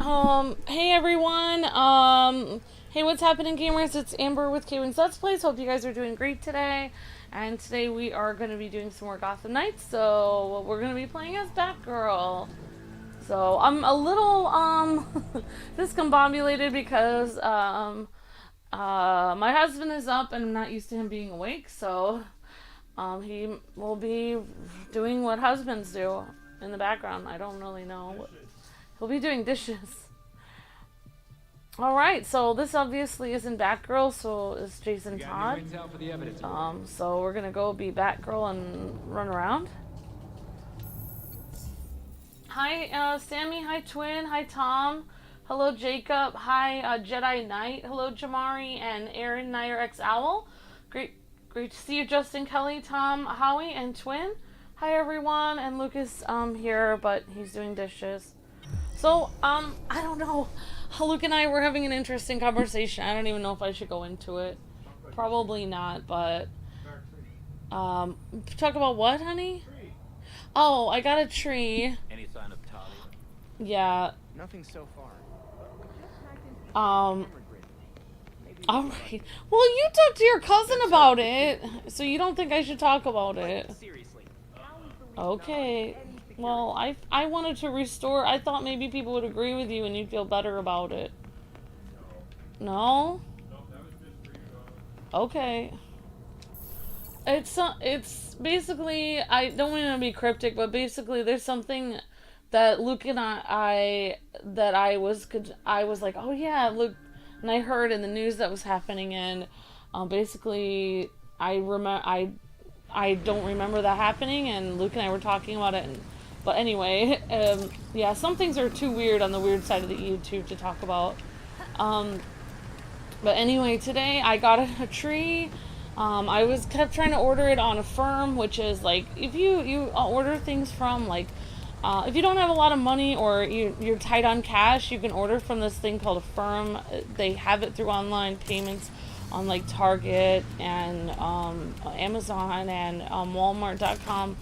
Hey everyone, hey, what's happening, gamers? It's Amber with KwingsLetsPlays. Hope you guys are doing great today. And today we are going to be doing some more Gotham Knights, so we're going to be playing as Batgirl. So I'm a little, discombobulated because, my husband is up and I'm not used to him being awake, so, he will be doing what husbands do in the background. I don't really know. He'll be doing dishes. Alright, so this obviously isn't Batgirl, so it's Jason Todd. So we're gonna go be Batgirl and run around. Hi, Sammy. Hi, Twin. Hi, Tom. Hello, Jacob. Hi, Jedi Knight. Hello, Jamari and Aaron Nair X Owl. Great to see you, Justin, Kelly, Tom, Howie, and Twin. Hi, everyone. And Lucas, here, but he's doing dishes. So, I don't know. Luke and I were having an interesting conversation. I don't even know if I should go into it. Probably not, but... talk about what, honey? Oh, I got a tree. Any sign of Talia? Yeah. Nothing so far. Alright. Well, you talked to your cousin about it, so you don't think I should talk about it. Okay. Well, I wanted to restore. I thought maybe people would agree with you and you'd feel better about it. No? Okay. It's basically, I don't want to be cryptic, but basically there's something that Luke and I was like, oh yeah, Luke, and I heard in the news that was happening, and basically I don't remember that happening, and Luke and I were talking about it, but anyway, yeah, some things are too weird on the weird side of the YouTube to talk about. But anyway, today I got a tree. I kept trying to order it on Affirm, which is like, if you order things from, like, if you don't have a lot of money or you're tight on cash, you can order from this thing called Affirm. They have it through online payments on like Target and Amazon and Walmart.com.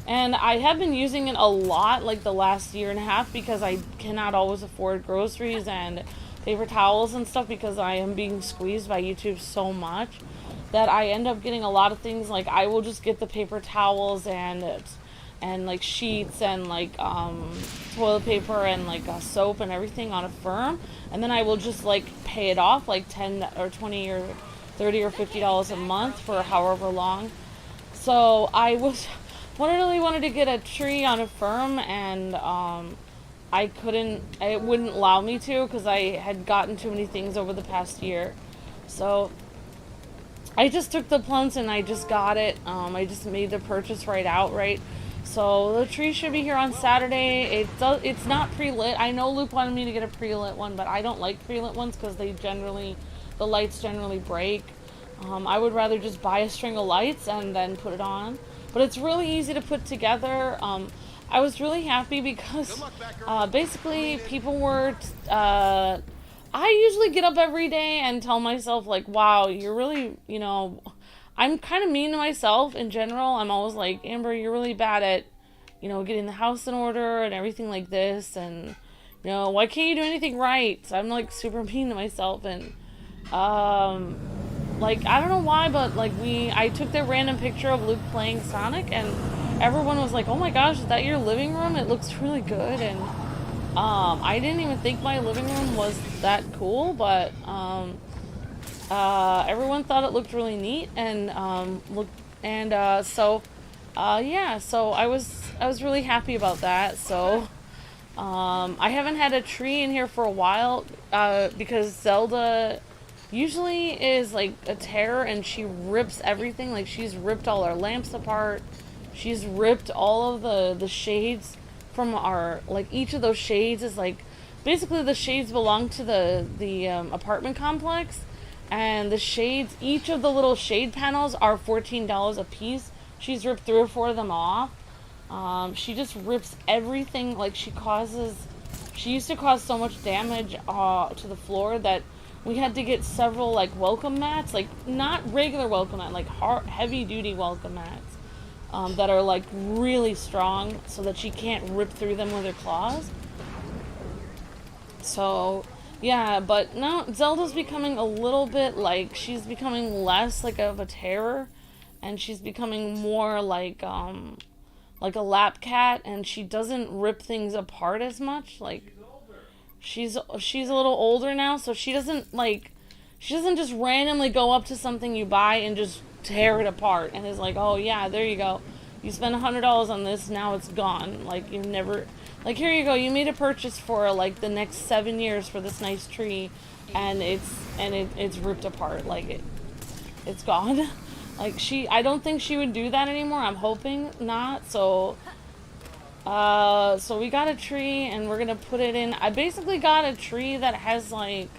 And I have been using it a lot, like the last year and a half, because I cannot always afford groceries and paper towels and stuff, because I am being squeezed by YouTube so much that I end up getting a lot of things. Like, I will just get the paper towels and like sheets and like toilet paper and like soap and everything on Affirm, and then I will just like pay it off like 10 or 20 or 30 or $50 a month for however long. So I really wanted to get a tree on Affirm, and I couldn't, it wouldn't allow me to, because I had gotten too many things over the past year. So I just took the plunge and I just got it. I just made the purchase outright. So the tree should be here on Saturday. It's not pre-lit. I know Luke wanted me to get a pre-lit one, but I don't like pre-lit ones because the lights generally break. I would rather just buy a string of lights and then put it on. But it's really easy to put together. I was really happy because basically people were... I usually get up every day and tell myself, like, wow, you're really, you know... I'm kind of mean to myself in general. I'm always like, Amber, you're really bad at, you know, getting the house in order and everything like this. And, you know, why can't you do anything right? So I'm, like, super mean to myself. And, like, I don't know why, but, like, I took that random picture of Luke playing Sonic, and everyone was like, oh my gosh, is that your living room? It looks really good. And I didn't even think my living room was that cool, but everyone thought it looked really neat, and so I was really happy about that. So I haven't had a tree in here for a while because Zelda usually is like a terror, and she rips everything. Like, she's ripped all our lamps apart. She's ripped all of the shades from our, like, each of those shades is like, basically the shades belong to the apartment complex, and the shades, each of the little shade panels are $14 a piece. She's ripped 3 or 4 of them off. She just rips everything. Like, she used to cause so much damage to the floor that we had to get several, like, welcome mats, like, not regular welcome mats, like heavy duty welcome mats, that are, like, really strong so that she can't rip through them with her claws. So, yeah, but now Zelda's becoming a little bit like, she's becoming less like of a terror, and she's becoming more like a lap cat, and she doesn't rip things apart as much. Like, she's a little older now, so she doesn't just randomly go up to something you buy and just tear it apart and is like, oh yeah, there you go, you spent $100 on this, now it's gone. Like, you never, like, here you go, you made a purchase for like the next 7 years for this nice tree, and it's ripped apart. Like, it's gone. Like, I don't think she would do that anymore. I'm hoping not. So we got a tree and we're gonna put it in. I basically got a tree that has it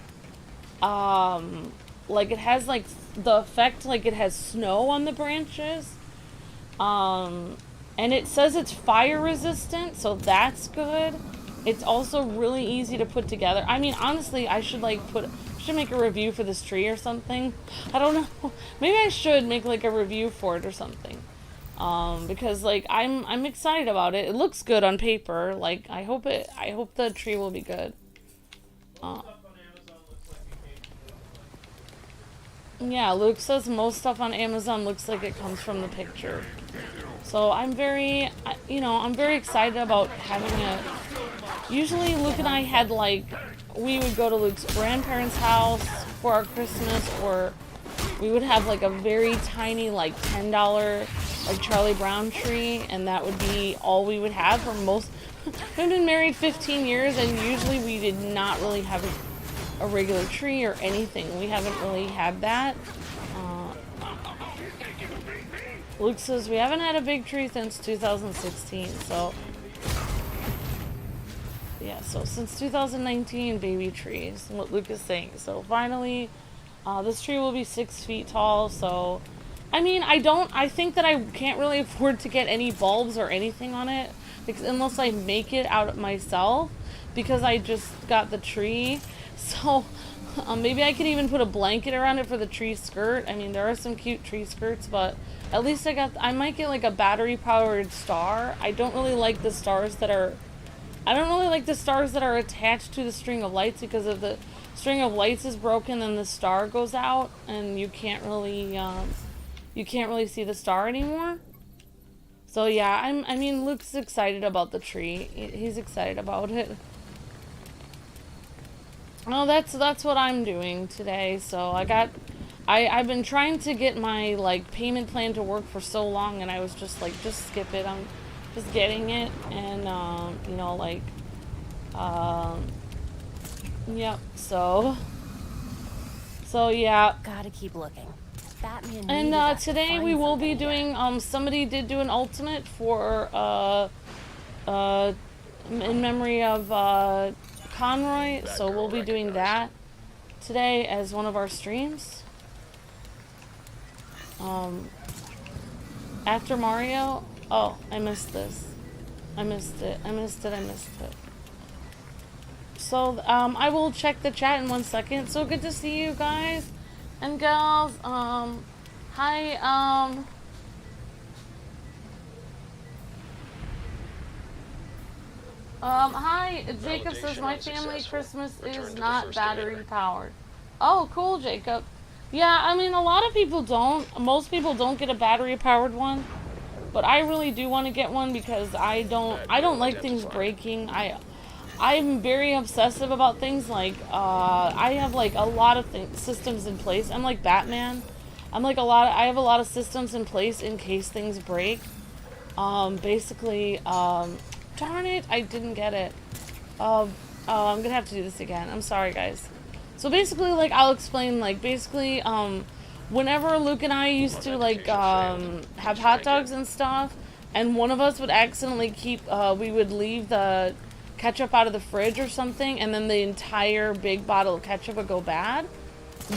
has like the effect, like it has snow on the branches. And it says it's fire resistant, so that's good. It's also really easy to put together. I mean, honestly, I should make a review for this tree or something. I don't know. Maybe I should make like a review for it or something. Because like I'm excited about it. It looks good on paper. Like, I hope the tree will be good. Yeah, Luke says most stuff on Amazon looks like it comes from the picture. So I'm very excited about having usually Luke and I had we would go to Luke's grandparents' house for our Christmas, or we would have like a very tiny $10 Charlie Brown tree, and that would be all we would have for most. We've been married 15 years, and usually we did not really have a regular tree or anything. We haven't really had that. Luke says we haven't had a big tree since 2016, so yeah, so since 2019, baby trees, what Luke is saying. So finally, this tree will be 6 feet tall. So, I mean, I think that I can't really afford to get any bulbs or anything on it, because unless I make it out myself, because I just got the tree. So maybe I could even put a blanket around it for the tree skirt. I mean, there are some cute tree skirts, but at least I might get like a battery powered star. I don't really like the stars that are attached to the string of lights, because if the string of lights is broken, then the star goes out and you can't really see the star anymore. So yeah, I mean Luke's excited about the tree. He's excited about it. Oh, that's what I'm doing today. So I've been trying to get my payment plan to work for so long, and I was just like, just skip it. I'm just getting it, and yep. So yeah. Gotta keep looking. Batman. And today we will be doing. Somebody did do an ultimate for in memory of Conroy, so we'll be doing that today as one of our streams. After Mario. Oh, I missed this. I missed it. So, I will check the chat in 1 second. So good to see you guys and gals. Hi, hi, Jacob says my family Christmas is not battery powered. Oh, cool, Jacob. Yeah, I mean, a lot of people don't. Most people don't get a battery powered one, but I really do want to get one, because I don't like things breaking. I'm very obsessive about things. I have a lot of systems in place. I'm like Batman. I have a lot of systems in place in case things break. Basically, darn it, I didn't get it. I'm gonna have to do this again. I'm sorry, guys. So basically, I'll explain, whenever Luke and I used to, have hot dogs and stuff, and one of us would accidentally we would leave the ketchup out of the fridge or something, and then the entire big bottle of ketchup would go bad.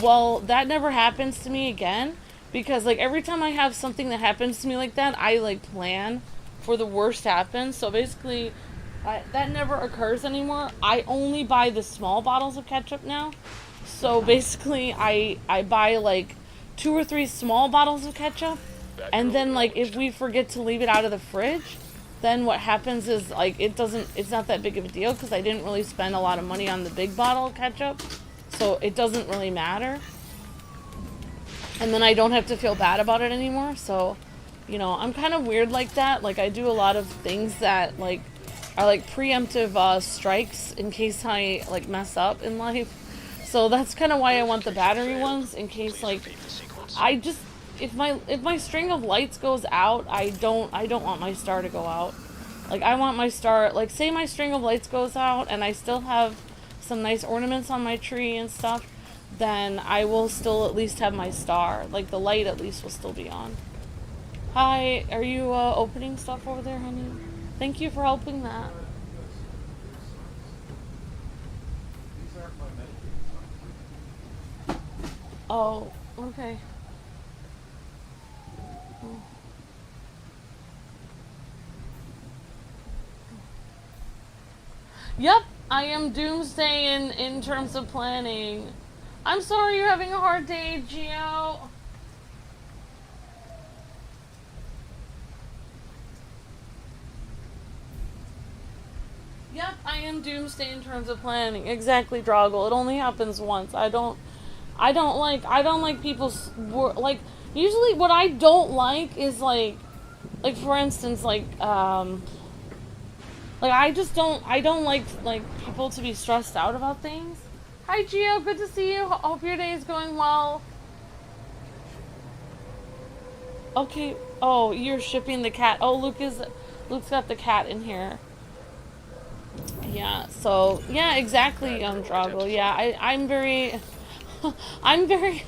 Well, that never happens to me again, because, every time I have something that happens to me like that, I, plan for the worst happens. So basically, that never occurs anymore. I only buy the small bottles of ketchup now. So basically, I buy 2 or 3 small bottles of ketchup, and then if we forget to leave it out of the fridge, then what happens is, like, it's not that big of a deal because I didn't really spend a lot of money on the big bottle ketchup, so it doesn't really matter. And then I don't have to feel bad about it anymore, so, you know, I'm kind of weird like that. Like, I do a lot of things that, like, are, like, preemptive strikes in case I, like, mess up in life. So that's kind of why I want the battery ones, in case, like, I just, if my string of lights goes out, I don't want my star to go out. Like, I want my star, like, say my string of lights goes out and I still have some nice ornaments on my tree and stuff, then I will still at least have my star. Like, the light at least will still be on. Hi, are you opening stuff over there, honey? Thank you for helping that. Oh, okay. Yep, I am doomsday in terms of planning. I'm sorry you're having a hard day, Gio. Yep, I am doomsday in terms of planning. Exactly, Droggle. It only happens once. I don't like people's like, usually what I don't like is like for instance, like I don't like people to be stressed out about things. Hi Gio, good to see you. Hope your day is going well. Okay. Oh, you're shipping the cat. Oh, Luke's got the cat in here. Yeah, so yeah, exactly, Drago. Yeah, I'm very I'm very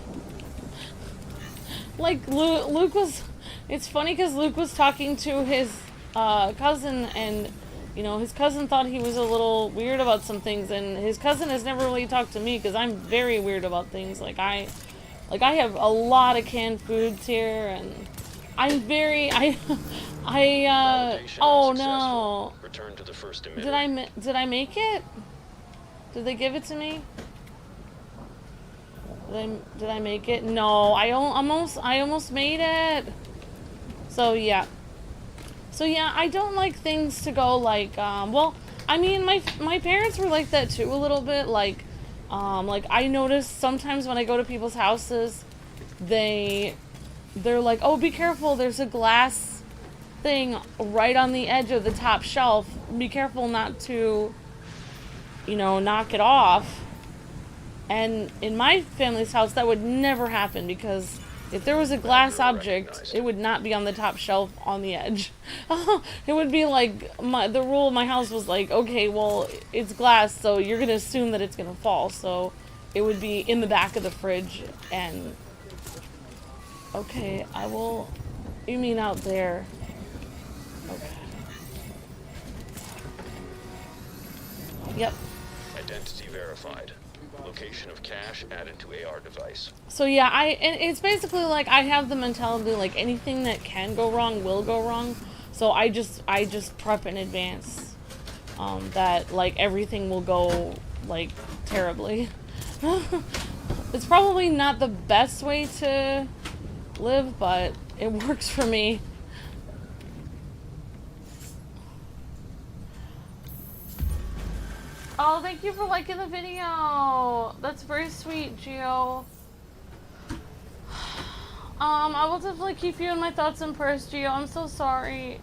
like Luke was, it's funny because Luke was talking to his cousin, and you know, his cousin thought he was a little weird about some things, and his cousin has never really talked to me because I'm very weird about things. Like I have a lot of canned foods here, and I'm very oh no. Return to the first emitter. Did I make it? Did they give it to me? Did I make it? No, I almost made it. So yeah, I don't like things to go like, well, I mean, my parents were like that too a little bit. Like I noticed sometimes when I go to people's houses, they're like, oh, be careful, there's a glass thing right on the edge of the top shelf. Be careful not to, you know, knock it off. And in my family's house, that would never happen, because if there was a glass object, it would not be on the top shelf on the edge. It would be like, the rule of my house was like, okay, well, it's glass, so you're going to assume that it's going to fall. So it would be in the back of the fridge. And okay, you mean out there? Okay. Yep. Identity verified. Location of cache added to AR device. So yeah, and it's basically like I have the mentality like anything that can go wrong will go wrong. So I just prep in advance, that like everything will go like terribly. It's probably not the best way to live, but it works for me. Oh, thank you for liking the video. That's very sweet, Gio. I will definitely keep you in my thoughts and prayers, Gio. I'm so sorry.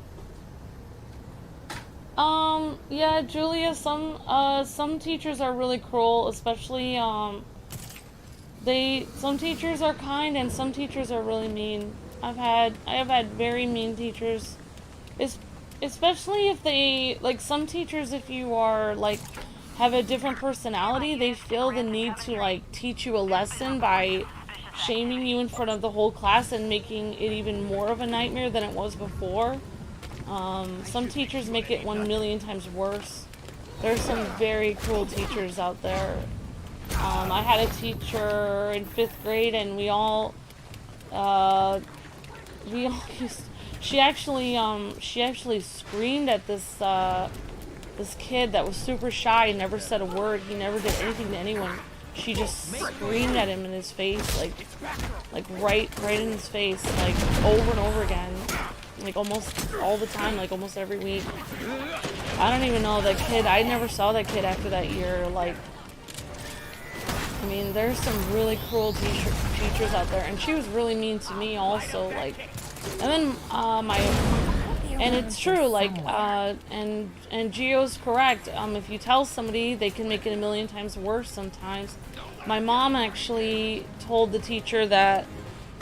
Yeah, Julia, some teachers are really cruel, especially, some teachers are kind and some teachers are really mean. I have had very mean teachers. Especially if they, like, some teachers, if you are, like, have a different personality, they feel the need to, like, teach you a lesson by shaming you in front of the whole class and making it even more of a nightmare than it was before. Some teachers make it 1,000,000 times worse. There's some very cruel teachers out there. I had a teacher in 5th grade, and she actually screamed at this kid that was super shy and never said a word. He never did anything to anyone. She just screamed at him in his face, like right in his face, like over and over again. like almost all the time, like almost every week. I don't even know that kid. I never saw that kid after that year. Like, I mean, there's some really cruel teachers out there, and she was really mean to me also. Like, and then and it's true. Like, and Gio's correct. If you tell somebody, they can make it a million times worse sometimes. My mom actually told the teacher that,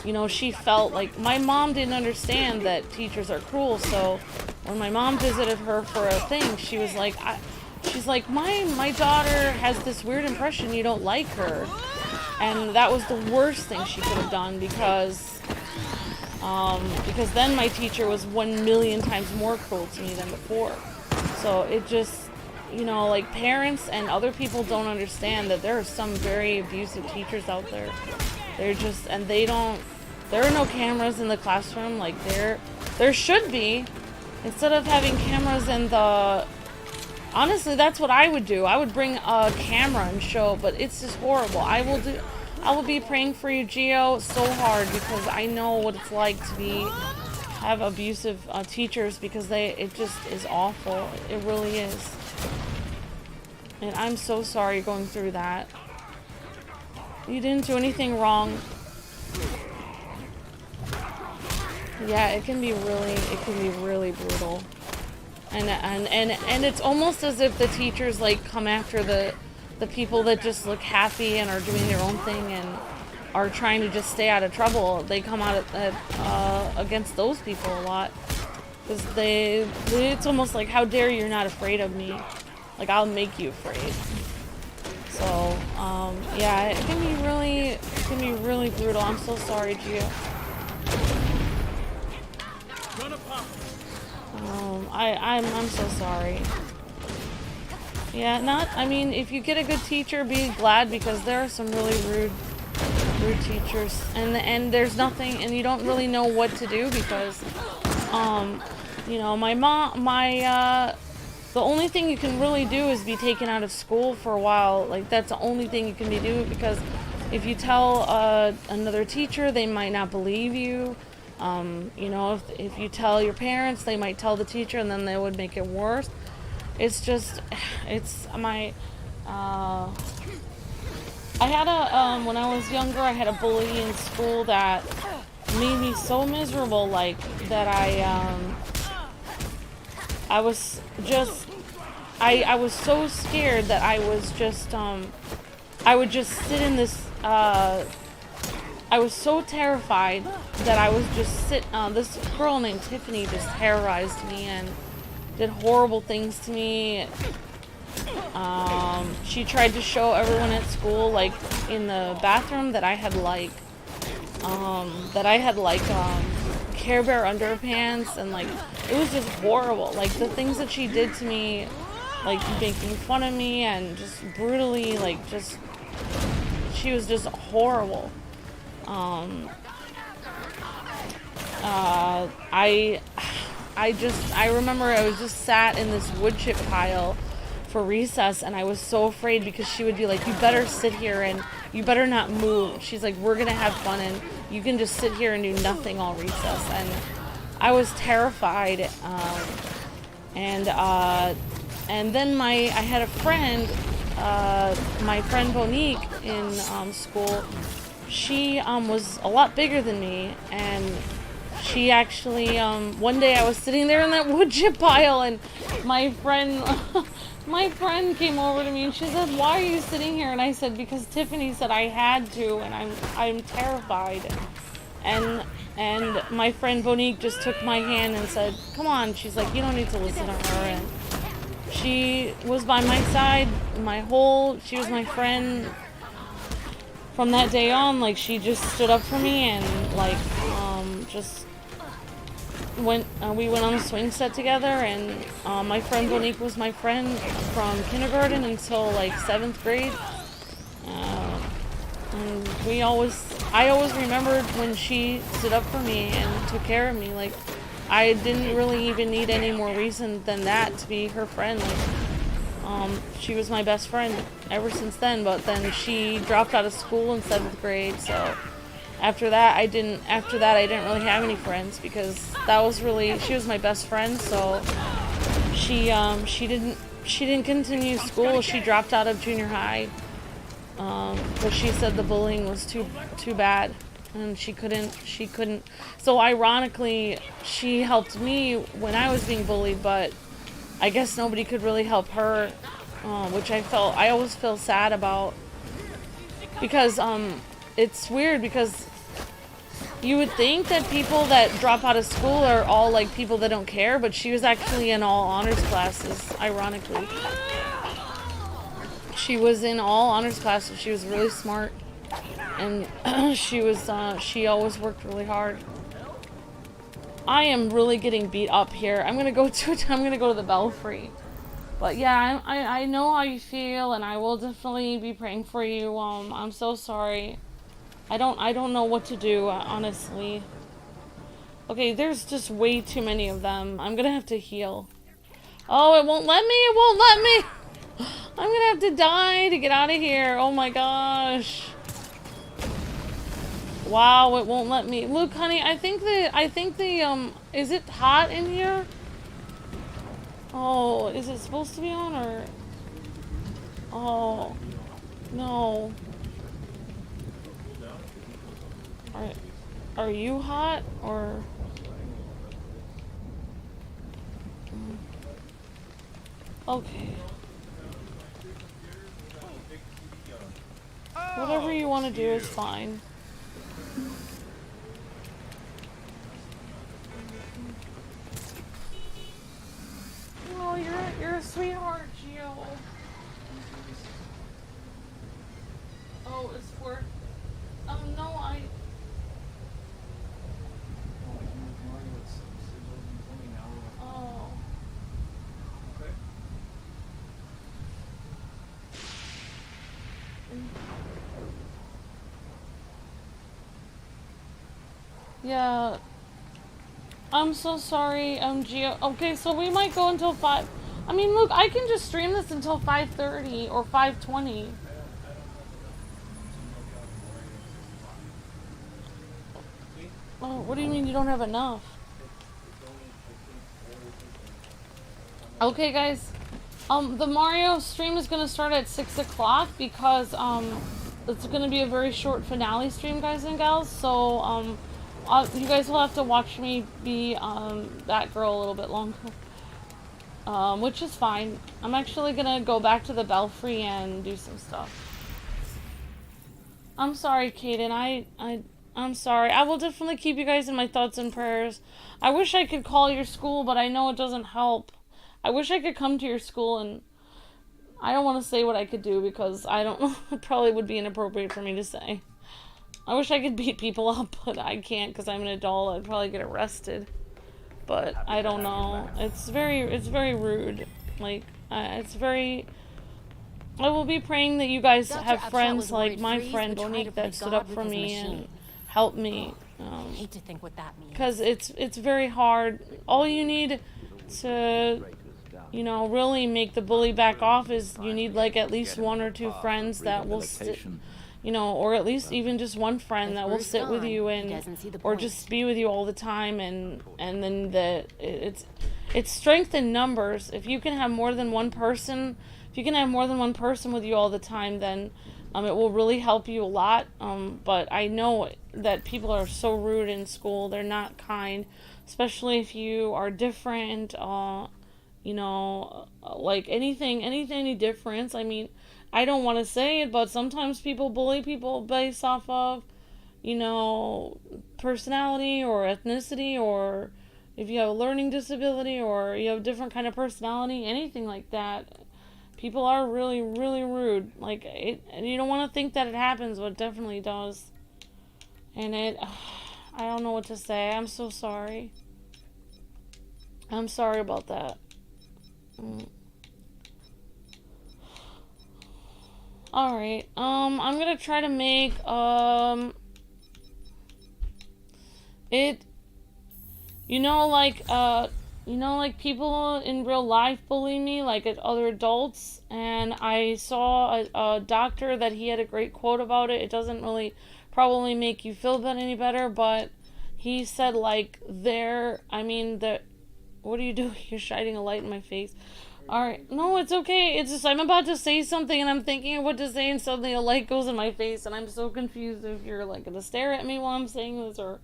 you know, she felt like my mom didn't understand that teachers are cruel. So when my mom visited her for a thing, she was like, she's like, my daughter has this weird impression you don't like her. And that was the worst thing she could have done, because then my teacher was 1,000,000 times more cruel to me than before. So it just, you know, like, parents and other people don't understand that there are some very abusive teachers out there. They're just, and there are no cameras in the classroom. Like, there should be. Instead of having cameras in the, honestly, that's what I would do. I would bring a camera and show, but it's just horrible. I will be praying for you, Gio, so hard, because I know what it's like to have abusive teachers, because it just is awful. It really is. And I'm so sorry you're going through that. You didn't do anything wrong. Yeah, it can be really brutal. And it's almost as if the teachers, like, come after the people that just look happy and are doing their own thing and are trying to just stay out of trouble. They come out against those people a lot, because it's almost like, how dare you're not afraid of me? Like, I'll make you afraid. So, yeah, it can be really brutal. I'm so sorry, Gio. I'm so sorry. Yeah, I mean, if you get a good teacher, be glad, because there are some really rude teachers, and there's nothing, and you don't really know what to do, because, you know, the only thing you can really do is be taken out of school for a while. Like, that's the only thing you can do, because if you tell another teacher, they might not believe you. You know, if you tell your parents, they might tell the teacher, and then they would make it worse. It's just, I had when I was younger, I had a bully in school that made me so miserable, like, that I was just, I was so scared that I was just, I would just sit in this, I was so terrified that I was just this girl named Tiffany just terrorized me and did horrible things to me. She tried to show everyone at school, like, in the bathroom, that I had Care Bear underpants, and, like, it was just horrible. Like, the things that she did to me, like, making fun of me and just brutally, like, just, she was just horrible. I remember I was just sat in this wood chip pile for recess, and I was so afraid, because she would be like, you better sit here and you better not move. She's like, we're gonna have fun and you can just sit here and do nothing all recess. And I was terrified. And then I had a friend, my friend Monique in school. She was a lot bigger than me, and she actually, one day I was sitting there in that wood chip pile, and my friend came over to me and she said, why are you sitting here? And I said, because Tiffany said I had to, and I'm terrified. And my friend Monique just took my hand and said, come on. She's like, you don't need to listen to her. And she was by my side she was my friend from that day on. Like, she just stood up for me, and, like, we went on the swing set together, and my friend Monique was my friend from kindergarten until, like, 7th grade. And I always remembered when she stood up for me and took care of me. Like, I didn't really even need any more reason than that to be her friend. Like, she was my best friend ever since then, but then she dropped out of school in 7th grade, so after that I didn't really have any friends, because she was my best friend. So she didn't continue school. She dropped out of junior high, but she said the bullying was too bad, and she couldn't. So ironically, she helped me when I was being bullied, but I guess nobody could really help her, which I always feel sad about, because it's weird, because you would think that people that drop out of school are all like people that don't care, but she was actually in all honors classes, ironically. She was in all honors classes. She was really smart, and she always worked really hard. I am really getting beat up here. I'm gonna go to the Belfry. But yeah, I know how you feel, and I will definitely be praying for you. I'm so sorry. I don't know what to do, honestly. Okay, there's just way too many of them. I'm gonna have to heal. Oh, it won't let me. It won't let me. I'm gonna have to die to get out of here. Oh my gosh. Wow, it won't let me. Look, honey, I think the is it hot in here? Oh, is it supposed to be on, or? Oh, no. Are you hot, or? Okay. Whatever you want to do is fine. Oh, you're a sweetheart, Gio. Oh, it's for... no, Oh. Yeah. I'm so sorry, Gio. Okay, so we might go until 5. I mean, look, I can just stream this until 5:30 or 5:20. Oh, what do you mean you don't have enough? Okay, guys. The Mario stream is gonna start at 6 o'clock because, it's gonna be a very short finale stream, guys and gals. So, you guys will have to watch me be, Batgirl a little bit longer. Which is fine. I'm actually gonna go back to the Belfry and do some stuff. I'm sorry, Kaden. I'm sorry. I will definitely keep you guys in my thoughts and prayers. I wish I could call your school, but I know it doesn't help. I wish I could come to your school, and I don't want to say what I could do because I don't know. It probably would be inappropriate for me to say. I wish I could beat people up, but I can't because I'm an adult. I'd probably get arrested. But I don't know. It's very rude. Like, it's very... I will be praying that you guys have friends like my friend Monique that stood up for me and helped me. I hate to think what that means. Because it's very hard. All you need to, you know, really make the bully back off is you need like at least 1 or 2 friends that will sit, you know, or at least even just one friend that will sit with you and or just be with you all the time, and then it's strength in numbers. If you can have more than one person, with you all the time, then it will really help you a lot. But I know that people are so rude in school. They're not kind, especially if you are different, you know, like any difference. I mean, I don't want to say it, but sometimes people bully people based off of, you know, personality or ethnicity, or if you have a learning disability or you have a different kind of personality, anything like that. People are really, really rude. Like, and you don't want to think that it happens, but it definitely does. And I don't know what to say. I'm so sorry. I'm sorry about that. Alright, I'm gonna try to make, like people in real life bully me, like other adults, and I saw a doctor that he had a great quote about it. It doesn't really probably make you feel any better, but he said, like, what are you doing? You're shining a light in my face. Alright, no, it's okay. It's just, I'm about to say something and I'm thinking of what to say and suddenly a light goes in my face and I'm so confused if you're, like, gonna stare at me while I'm saying this or...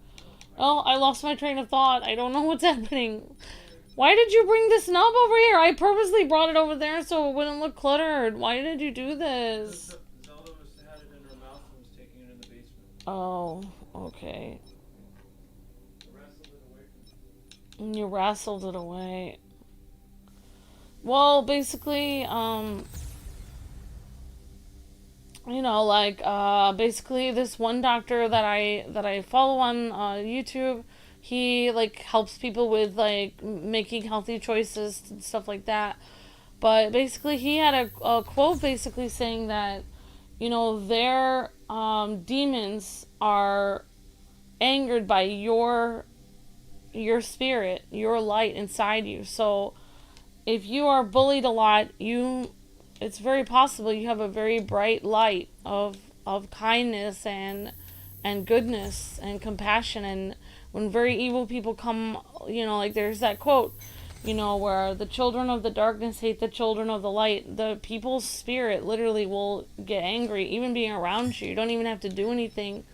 Oh, I lost my train of thought. I don't know what's happening. Why did you bring this knob over here? I purposely brought it over there so it wouldn't look cluttered. Why did you do this? Zelda had it in her mouth and was taking it in the basement. Oh, okay. You wrestled it away from You wrestled it away. Well, basically, you know, like, basically this one doctor that I follow on YouTube, he, like, helps people with, like, making healthy choices and stuff like that. But basically he had a quote basically saying that, you know, their demons are angered by your spirit, your light inside you. So if you are bullied a lot, it's very possible you have a very bright light of kindness and goodness and compassion. And when very evil people come, you know, like there's that quote, you know, where the children of the darkness hate the children of the light. The people's spirit literally will get angry, even being around you. You don't even have to do anything.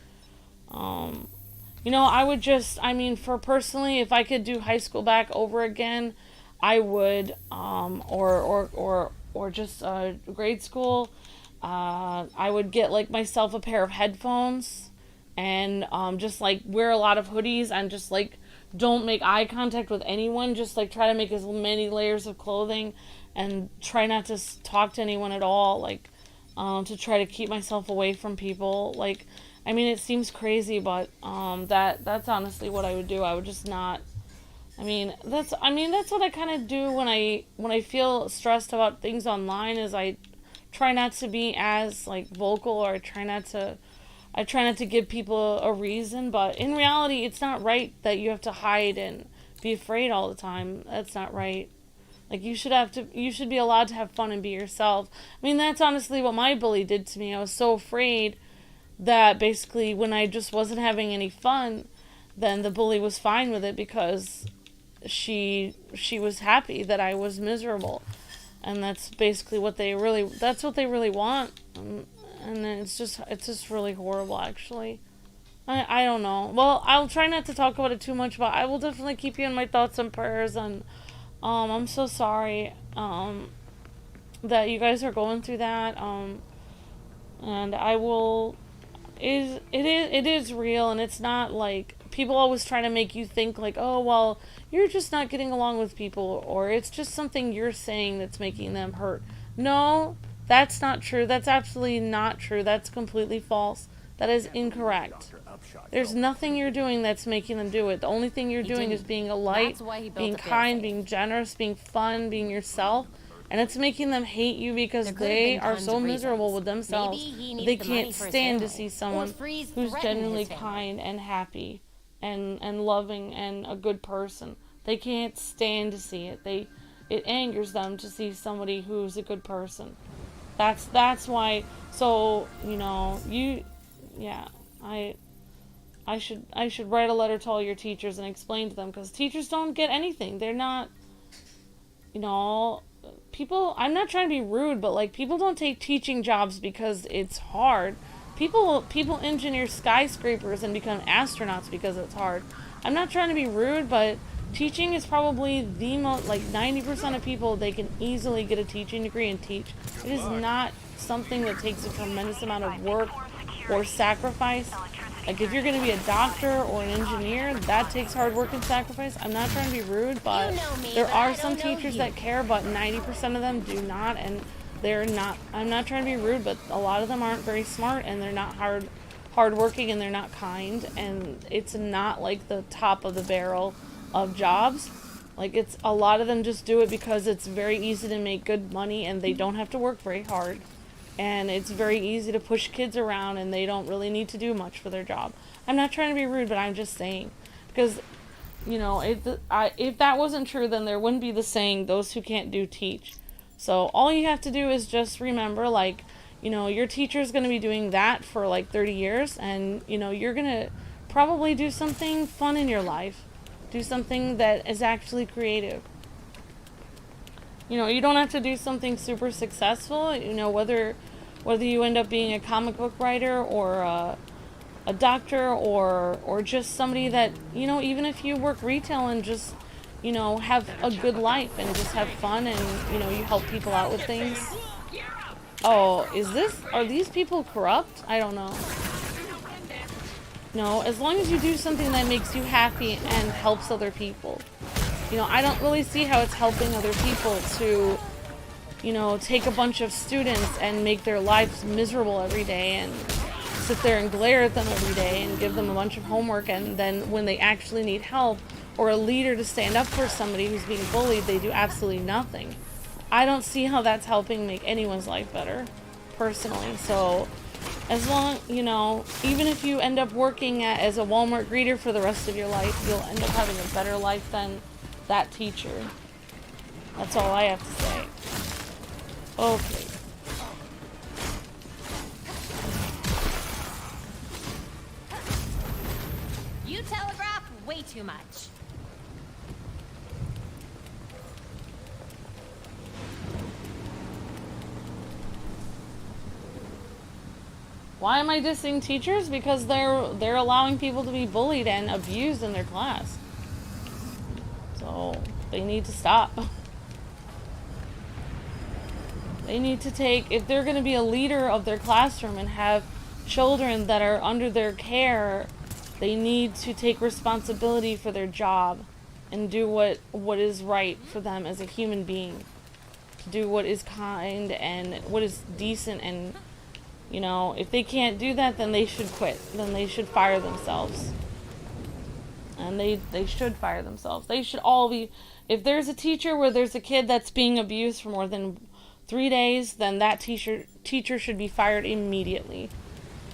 You know, for personally, if I could do high school back over again, I would, or just grade school, I would get, like, myself a pair of headphones and just, like, wear a lot of hoodies and just, like, don't make eye contact with anyone. Just, like, try to make as many layers of clothing and try not to talk to anyone at all, like, to try to keep myself away from people. Like, I mean, it seems crazy, but that's honestly what I would do. I would just not... that's what I kind of do when I feel stressed about things online, is I try not to be as, like, vocal, or I try not to give people a reason. But in reality, it's not right that you have to hide and be afraid all the time. That's not right. Like, you should be allowed to have fun and be yourself. I mean, that's honestly what my bully did to me. I was so afraid that basically when I just wasn't having any fun, then the bully was fine with it because she was happy that I was miserable. And that's basically what they really want. And it's just really horrible, actually. I don't know. Well, I'll try not to talk about it too much, but I will definitely keep you in my thoughts and prayers. And I'm so sorry that you guys are going through that. And I will... It is real, and it's not like... People always try to make you think, like, oh, well, you're just not getting along with people, or it's just something you're saying that's making them hurt. No, that's not true. That's absolutely not true. That's completely false. That is incorrect. There's nothing you're doing that's making them do it. The only thing you're doing is being a light, being kind, being generous, being fun, being yourself. And it's making them hate you because they are so miserable with themselves. They can't stand to see someone who's genuinely kind and happy and loving and a good person. They can't stand to see it. It angers them to see somebody who's a good person. That's why. So, you know, I should write a letter to all your teachers and explain to them, because teachers don't get anything. They're not, you know, people, I'm not trying to be rude, but, like, people don't take teaching jobs because it's hard. People engineer skyscrapers and become astronauts because it's hard. I'm not trying to be rude, but teaching is probably the most, like, 90% of people, they can easily get a teaching degree and teach. It is not something that takes a tremendous amount of work or sacrifice. Like, if you're going to be a doctor or an engineer, that takes hard work and sacrifice. I'm not trying to be rude, but there are some teachers that care, but 90% of them do not, and they're not, I'm not trying to be rude, but a lot of them aren't very smart, and they're not hardworking, and they're not kind, and it's not, like, the top of the barrel of jobs. Like, it's, a lot of them just do it because it's very easy to make good money, and they don't have to work very hard. And it's very easy to push kids around, and they don't really need to do much for their job. I'm not trying to be rude, but I'm just saying. Because, you know, if that wasn't true, then there wouldn't be the saying, those who can't do, teach. So all you have to do is just remember, like, you know, your teacher's going to be doing that for like 30 years, and, you know, you're going to probably do something fun in your life. Do something that is actually creative. You know, you don't have to do something super successful, you know, whether you end up being a comic book writer or a doctor or just somebody that, you know, even if you work retail and just, you know, have a good life and just have fun and, you know, you help people out with things. Oh, are these people corrupt? I don't know. No, as long as you do something that makes you happy and helps other people. You know, I don't really see how it's helping other people to, you know, take a bunch of students and make their lives miserable every day and sit there and glare at them every day and give them a bunch of homework, and then when they actually need help or a leader to stand up for somebody who's being bullied, they do absolutely nothing. I don't see how that's helping make anyone's life better, personally. So, as long, you know, even if you end up working as a Walmart greeter for the rest of your life, you'll end up having a better life than that teacher. That's all I have to say. Okay. You telegraph way too much. Why am I dissing teachers? Because they're allowing people to be bullied and abused in their class. So they need to stop. They need to take, if they're going to be a leader of their classroom and have children that are under their care, they need to take responsibility for their job and do what is right for them as a human being. To do what is kind and what is decent, and, you know, if they can't do that, then they should quit. Then they should fire themselves. And they should fire themselves. They should all be, if there's a teacher where there's a kid that's being abused for more than 3 days, then that teacher should be fired immediately.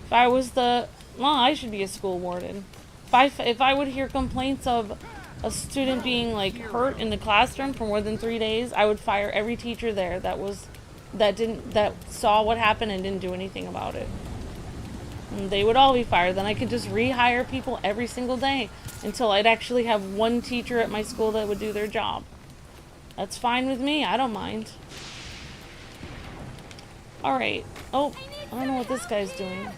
If I was I should be a school warden. If I would hear complaints of a student being like hurt in the classroom for more than 3 days, I would fire every teacher there that saw what happened and didn't do anything about it. And they would all be fired. Then I could just rehire people every single day until I'd actually have one teacher at my school that would do their job. That's fine with me. I don't mind. Alright. Oh, I don't know what this guy's doing.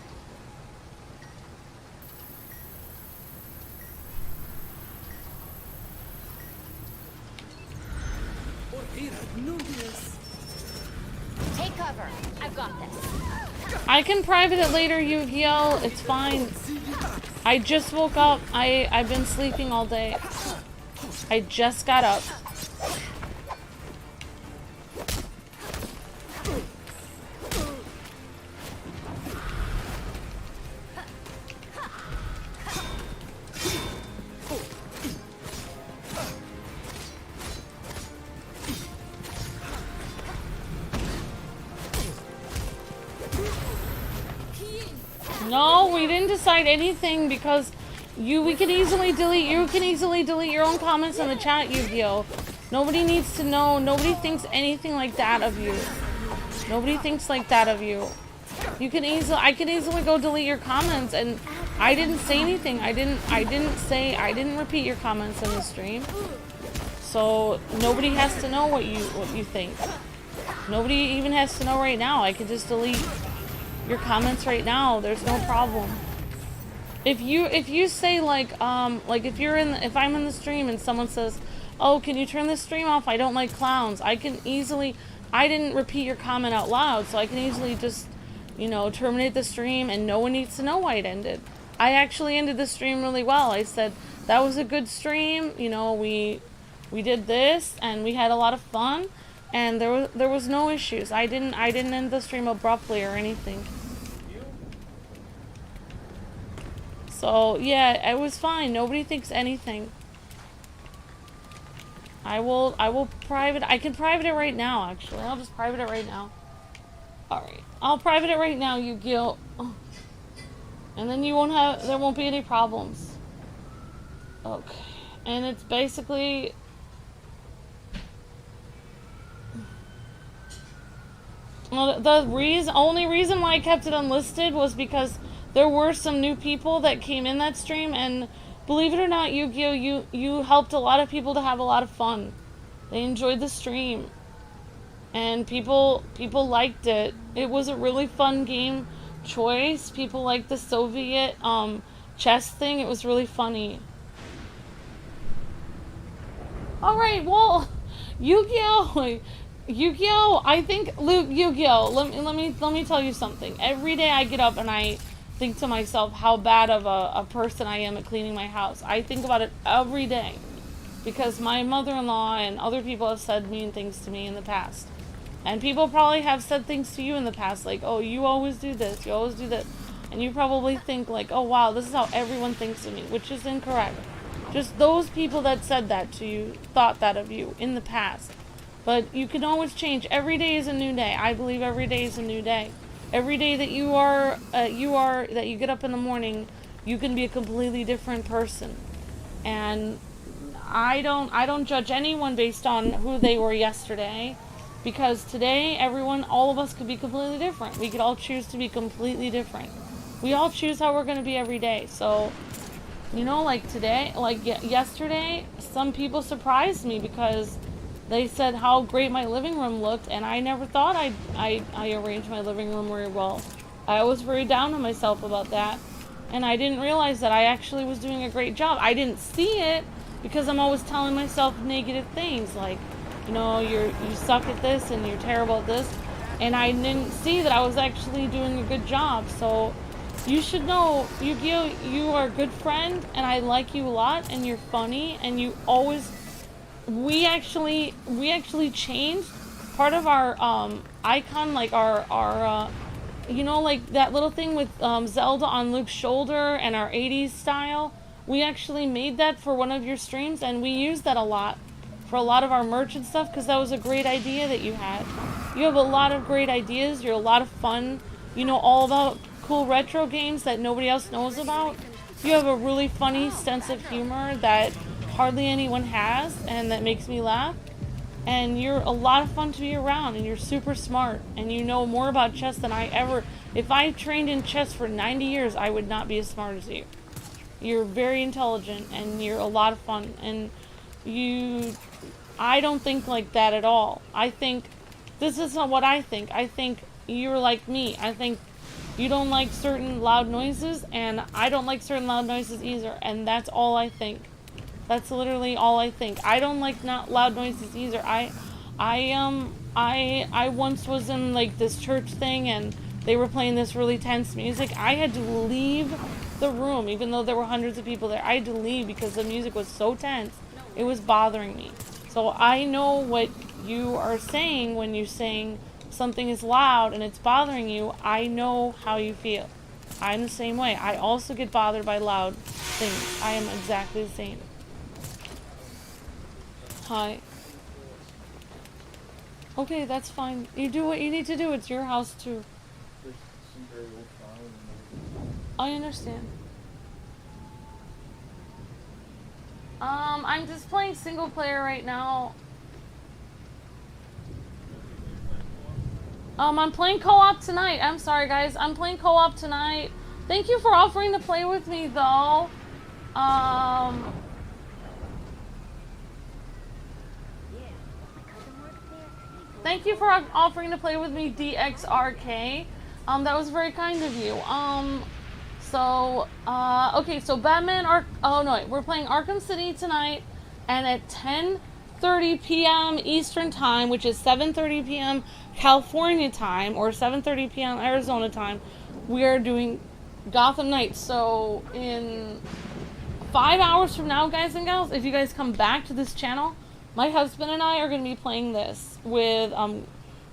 Take cover. I've got this. I can private it later, Yu-Gi-Oh! It's fine. I just woke up. I've been sleeping all day. I just got up. No, we didn't decide anything because you can easily delete your own comments in the chat, Yu-Gi-Oh! Nobody needs to know. Nobody thinks anything like that of you. Nobody thinks like that of you. I can easily go delete your comments, and I didn't say anything. I didn't repeat your comments in the stream. So nobody has to know what you think. Nobody even has to know right now. I could just delete your comments right now. There's no problem. If you say like if I'm in the stream and someone says, "Oh, can you turn this stream off? I don't like clowns." I didn't repeat your comment out loud, so I can easily just, you know, terminate the stream and no one needs to know why it ended. I actually ended the stream really well. I said, "That was a good stream. You know, we did this and we had a lot of fun." And there was no issues. I didn't end the stream abruptly or anything. So yeah, it was fine. Nobody thinks anything. I will private. I can private it right now. Actually, I'll just private it right now. All right, I'll private it right now, Yu-Gi-Oh! And then there won't be any problems. Okay, and it's basically. Well, the only reason why I kept it unlisted was because there were some new people that came in that stream, and believe it or not, Yu-Gi-Oh, you helped a lot of people to have a lot of fun. They enjoyed the stream, and people liked it. It was a really fun game choice. People liked the Soviet chess thing. It was really funny. All right, well, Yu-Gi-Oh, I think, Luke, Yu-Gi-Oh, let me tell you something. Every day I get up and I think to myself how bad of a person I am at cleaning my house. I think about it every day because my mother-in-law and other people have said mean things to me in the past. And people probably have said things to you in the past, like, oh, you always do this, you always do this. And you probably think like, oh wow, this is how everyone thinks of me, which is incorrect. Just those people that said that to you thought that of you in the past. But you can always change. Every day is a new day. I believe every day is a new day. Every day that that you get up in the morning, you can be a completely different person. And I don't judge anyone based on who they were yesterday, because today all of us could be completely different. We could all choose to be completely different. We all choose how we're going to be every day. So, you know, like today, like yesterday, some people surprised me because they said how great my living room looked, and I never thought I arranged my living room very well. I was very down on myself about that, and I didn't realize that I actually was doing a great job. I didn't see it because I'm always telling myself negative things, like, you know, you suck at this and you're terrible at this, and I didn't see that I was actually doing a good job. So you should know, Yu-Gi-Oh, you are a good friend, and I like you a lot, and you're funny, and you always... We actually changed part of our icon, like our you know, like that little thing with Zelda on Luke's shoulder and our 80s style. We actually made that for one of your streams, and we used that a lot for a lot of our merch and stuff, because that was a great idea that you had. You have a lot of great ideas. You're a lot of fun. You know all about cool retro games that nobody else knows about. You have a really funny sense of humor that hardly anyone has, and that makes me laugh. And you're a lot of fun to be around, and you're super smart, and you know more about chess than I ever... If I trained in chess for 90 years, I would not be as smart as you. You're very intelligent, and you're a lot of fun, and I don't think like that at all. I think... This is not what I think. I think you're like me. I think you don't like certain loud noises, and I don't like certain loud noises either, and that's all I think. That's literally all I think. I don't like not loud noises either. I once was in like this church thing, and they were playing this really tense music. I had to leave the room, even though there were hundreds of people there. I had to leave because the music was so tense. It was bothering me. So I know what you are saying when you're saying something is loud and it's bothering you. I know how you feel. I'm the same way. I also get bothered by loud things. I am exactly the same. Hi. Okay, that's fine. You do what you need to do. It's your house too. I understand. I'm just playing single player right now. I'm playing co-op tonight. I'm sorry, guys. I'm playing co-op tonight. Thank you for offering to play with me, though. Thank you for offering to play with me, DXRK. That was very kind of you. Okay, so we're playing Arkham City tonight, and at 10:30 p.m. Eastern Time, which is 7:30 p.m. California time, or 7:30 p.m. Arizona time, we are doing Gotham Knights. So in 5 hours from now, guys and gals, if you guys come back to this channel, my husband and I are going to be playing this with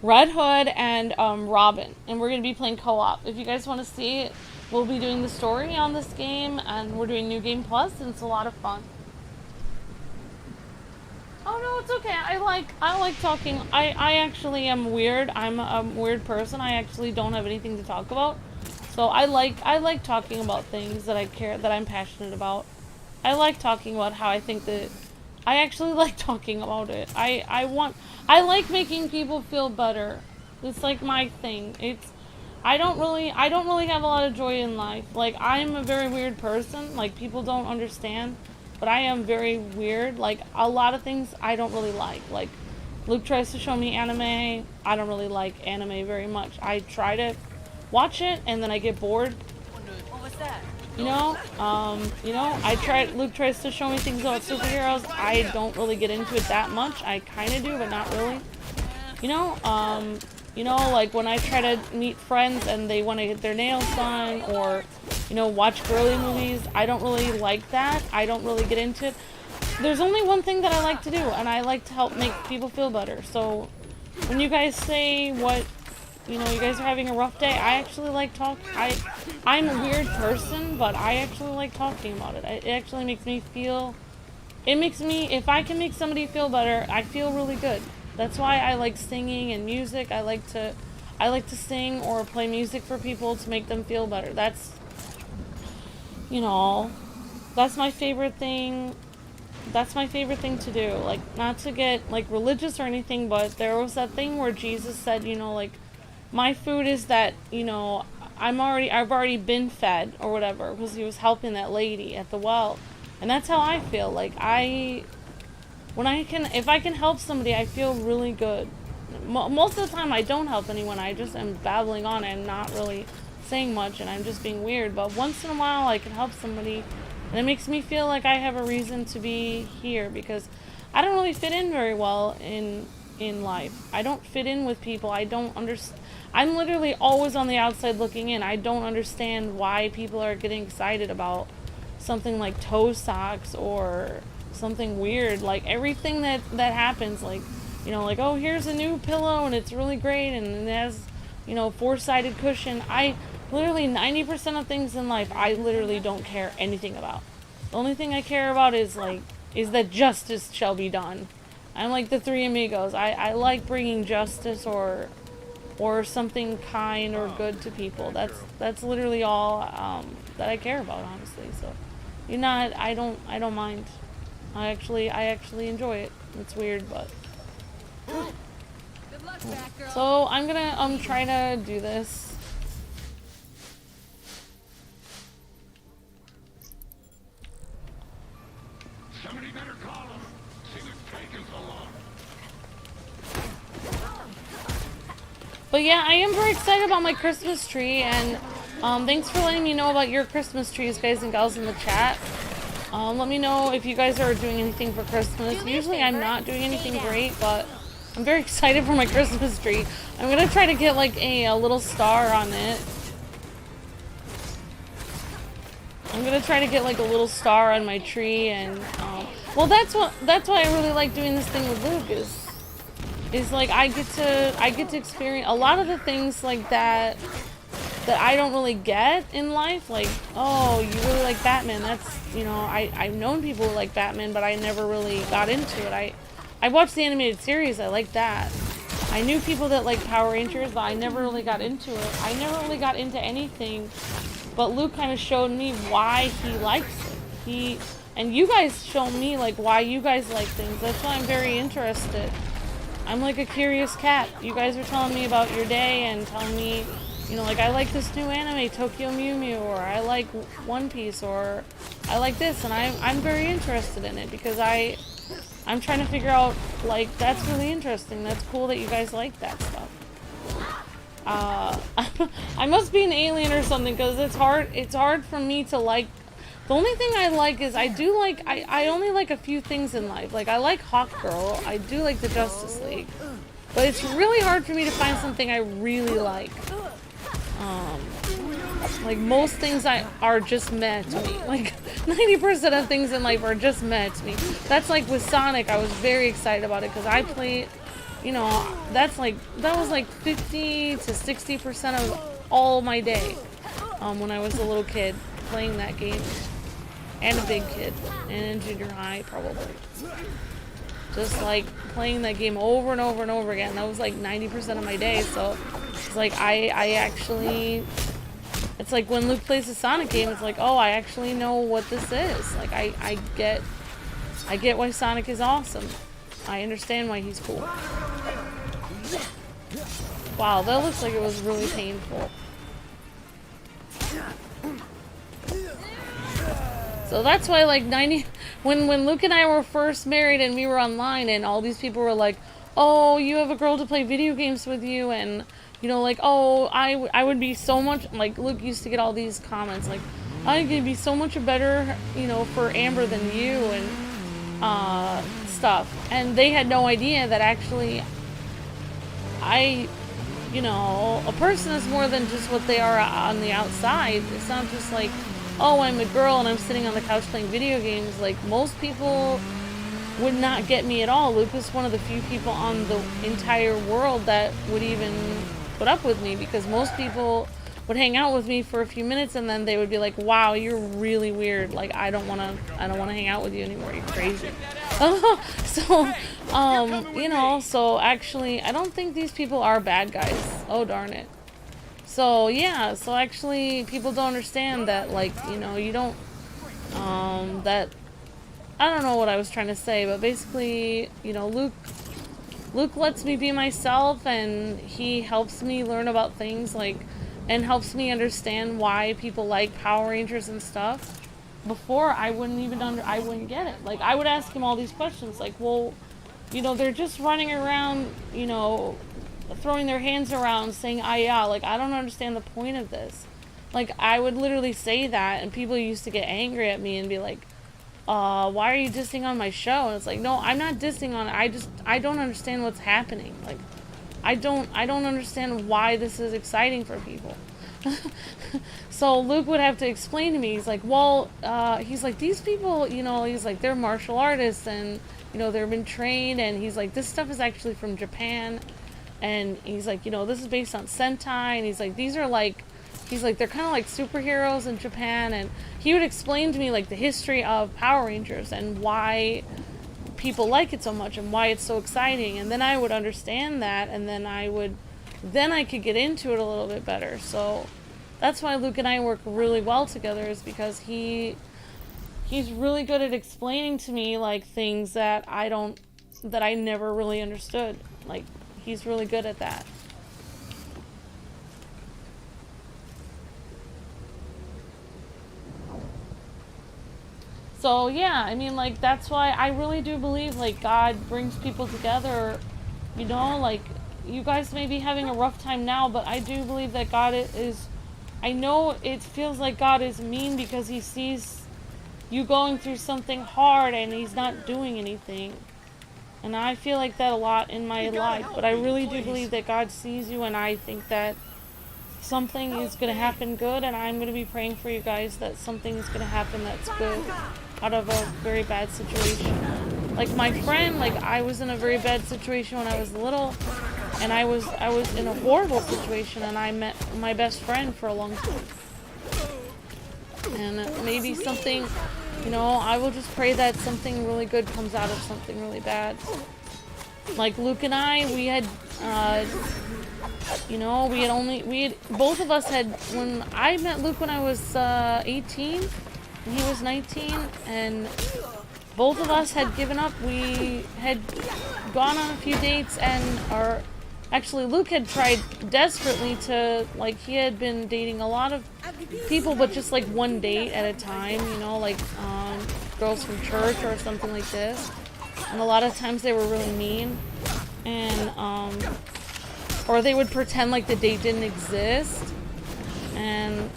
Red Hood and Robin, and we're going to be playing co-op. If you guys want to see it, we'll be doing the story on this game, and we're doing New Game Plus, and it's a lot of fun. Oh no, it's okay. I like talking. I actually am weird. I'm a weird person. I actually don't have anything to talk about. So I like talking about things that I'm passionate about. I like talking about how I think that I actually like talking about it. I like making people feel better. It's like my thing. I don't really have a lot of joy in life. Like, I'm a very weird person. Like, people don't understand, but I am very weird. Like, a lot of things I don't really like. Like, Luke tries to show me anime. I don't really like anime very much. I try to watch it and then I get bored. What was that? Luke tries to show me things about superheroes. I don't really get into it that much. I kind of do, but not really. Like when I try to meet friends and they want to get their nails done or, watch girly movies, I don't really like that. I don't really get into it. There's only one thing that I like to do, and I like to help make people feel better. So when you guys say what, you guys are having a rough day, I actually like talking. I'm a weird person, but I actually like talking about it. It actually makes me feel, if I can make somebody feel better, I feel really good. That's why I like singing and music. I like to sing or play music for people to make them feel better. That's my favorite thing. That's my favorite thing to do. Like, not to get like religious or anything, but there was that thing where Jesus said, like, my food is that, I've already been fed or whatever, because he was helping that lady at the well. And that's how I feel. Like, if I can help somebody, I feel really good. Most of the time I don't help anyone. I just am babbling on and not really saying much and I'm just being weird. But once in a while I can help somebody and it makes me feel like I have a reason to be here, because I don't really fit in very well in life. I don't fit in with people. I don't understand. I'm literally always on the outside looking in. I don't understand why people are getting excited about something like toe socks or something weird. Like, everything that happens, like, like, oh, here's a new pillow and it's really great and it has, 4-sided cushion. Literally 90% of things in life I literally don't care anything about. The only thing I care about is that justice shall be done. I'm like the Three Amigos. I like bringing justice or something kind or good to people. That's literally all that I care about, honestly. So, I don't mind. I actually enjoy it. It's weird, but. Good luck, Batgirl. So I'm gonna try to do this. Somebody better call him. See what's taking so long. But yeah, I am very excited about my Christmas tree, and thanks for letting me know about your Christmas trees, guys and gals, in the chat. Let me know if you guys are doing anything for Christmas. Usually I'm not doing anything great, but I'm very excited for my Christmas tree. I'm gonna try to get like a little star on it. I'm gonna try to get like a little star on my tree, and well, that's why I really like doing this thing with Luke is like I get to experience a lot of the things like that I don't really get in life. Like, oh, you really like Batman? That's, I've known people who like Batman, but I never really got into it. I watched the animated series. I like that. I knew people that like Power Rangers, but I never really got into it. I never really got into anything, but Luke kind of showed me why he likes it. And you guys showed me like why you guys like things. That's why I'm very interested. I'm like a curious cat. You guys are telling me about your day and telling me, like, I like this new anime, Tokyo Mew Mew, or I like One Piece, or I like this, and I'm very interested in it because I'm trying to figure out, like, that's really interesting. That's cool that you guys like that stuff. I must be an alien or something, because it's hard for me to like. The only thing I like is I only like a few things in life. Like, I like Hawkgirl, I do like the Justice League, but it's really hard for me to find something I really like. Like, most things are just meh to me. Like, 90% of things in life are just meh to me. That's like with Sonic, I was very excited about it because I played, that was like 50 to 60% of all my day when I was a little kid playing that game. And a big kid. And in junior high, probably. Just like playing that game over and over and over again. That was like 90% of my day. So it's like I actually, it's like when Luke plays the Sonic game, it's like, oh, I actually know what this is. Like I get why Sonic is awesome. I understand why he's cool. Wow, that looks like it was really painful. So that's why, like, when Luke and I were first married and we were online and all these people were like, oh, you have a girl to play video games with you, and, you know, like, oh, I would be so much, like, Luke used to get all these comments, like, I could be so much better, you know, for Amber than you, and, stuff. And they had no idea that actually, you know, a person is more than just what they are on the outside. It's not just like, oh, I'm a girl and I'm sitting on the couch playing video games. Like, most people would not get me at all. Luke was one of the few people on the entire world that would even put up with me, because most people would hang out with me for a few minutes and then they would be like, wow, you're really weird. Like, I don't want to hang out with you anymore. You're crazy. So, you know, so actually, I don't think these people are bad guys. Oh, darn it. So, yeah, so actually, people don't understand that, like, you know, you don't, that, I don't know what I was trying to say, but basically, you know, Luke lets me be myself, and he helps me learn about things, like, and helps me understand why people like Power Rangers and stuff. Before, I wouldn't get it. Like, I would ask him all these questions, like, well, you know, they're just running around, you know, throwing their hands around saying, ah, yeah, like, I don't understand the point of this. Like, I would literally say that, and people used to get angry at me and be like, why are you dissing on my show? And it's like, no, I'm not dissing on it. I don't understand what's happening. Like, I don't understand why this is exciting for people. So Luke would have to explain to me. He's like, well, he's like, these people, you know, he's like, they're martial artists, and, you know, they've been trained, and he's like, this stuff is actually from Japan, and he's like, you know, this is based on Sentai, and he's like, these are like, he's like, they're kind of like superheroes in Japan, and he would explain to me, like, the history of Power Rangers and why people like it so much and why it's so exciting, and then I would understand that, and then I could get into it a little bit better. So that's why Luke and I work really well together, is because he's really good at explaining to me, like, things that I never really understood. Like, he's really good at that. So yeah, I mean, like, that's why I really do believe, like, God brings people together, you know, like, you guys may be having a rough time now, but I do believe that God is, I know it feels like God is mean because he sees you going through something hard and he's not doing anything. And I feel like that a lot in my life, but I really do believe that God sees you, and I think that something is going to happen good, and I'm going to be praying for you guys that something is going to happen that's good out of a very bad situation. Like my friend, like, I was in a very bad situation when I was little, and I was in a horrible situation, and I met my best friend for a long time. And maybe something, you know, I will just pray that something really good comes out of something really bad. Like Luke and I, we had, you know, both of us had, when I met Luke when I was 18, and he was 19, and both of us had given up. We had gone on a few dates, and actually Luke had tried desperately to, like, he had been dating a lot of people, but just like one date at a time, you know, like girls from church or something like this. And a lot of times they were really mean, and or they would pretend like the date didn't exist. And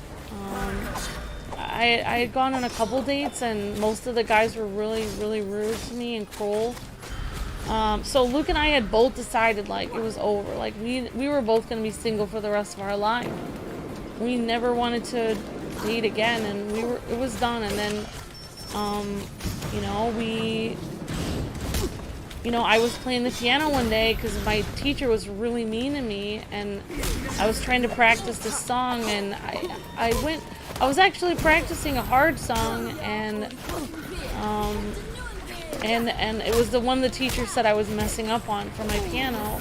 I had gone on a couple dates, and most of the guys were really, really rude to me and cruel. So Luke and I had both decided, like, it was over. Like, we were both going to be single for the rest of our life. We never wanted to date again, and it was done. And then, I was playing the piano one day because my teacher was really mean to me, and I was trying to practice this song, and I was actually practicing a hard song, and it was the one the teacher said I was messing up on for my piano.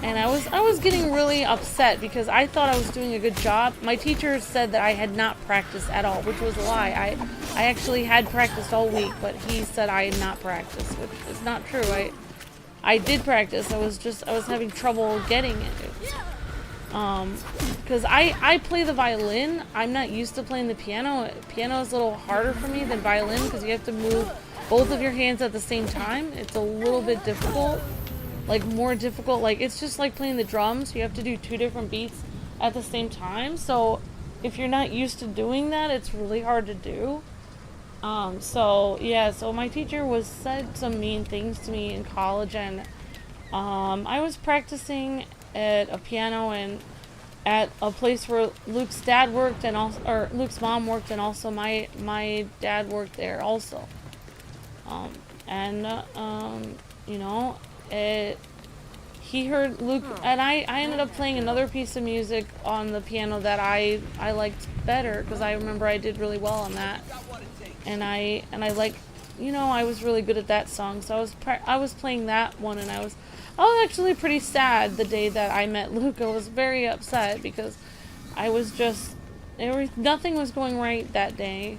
And I was getting really upset because I thought I was doing a good job. My teacher said that I had not practiced at all, which was a lie. I actually had practiced all week, but he said I had not practiced, which is not true. I did practice. I was having trouble getting it. Because I play the violin. I'm not used to playing the piano. Piano is a little harder for me than violin because you have to move both of your hands at the same time. It's a little bit difficult, like more difficult. Like it's just like playing the drums. You have to do 2 different beats at the same time. So if you're not used to doing that, it's really hard to do. So yeah, so my teacher said some mean things to me in college, and I was practicing at a piano and at a place where Luke's dad worked, and also, or Luke's mom worked, and also my dad worked there also. You know, he heard Luke, and I ended up playing another piece of music on the piano that I liked better, because I remember I did really well on that, and I like, you know, I was really good at that song, so I was playing that one, and I was actually pretty sad the day that I met Luke. I was very upset because I was just, nothing was going right that day,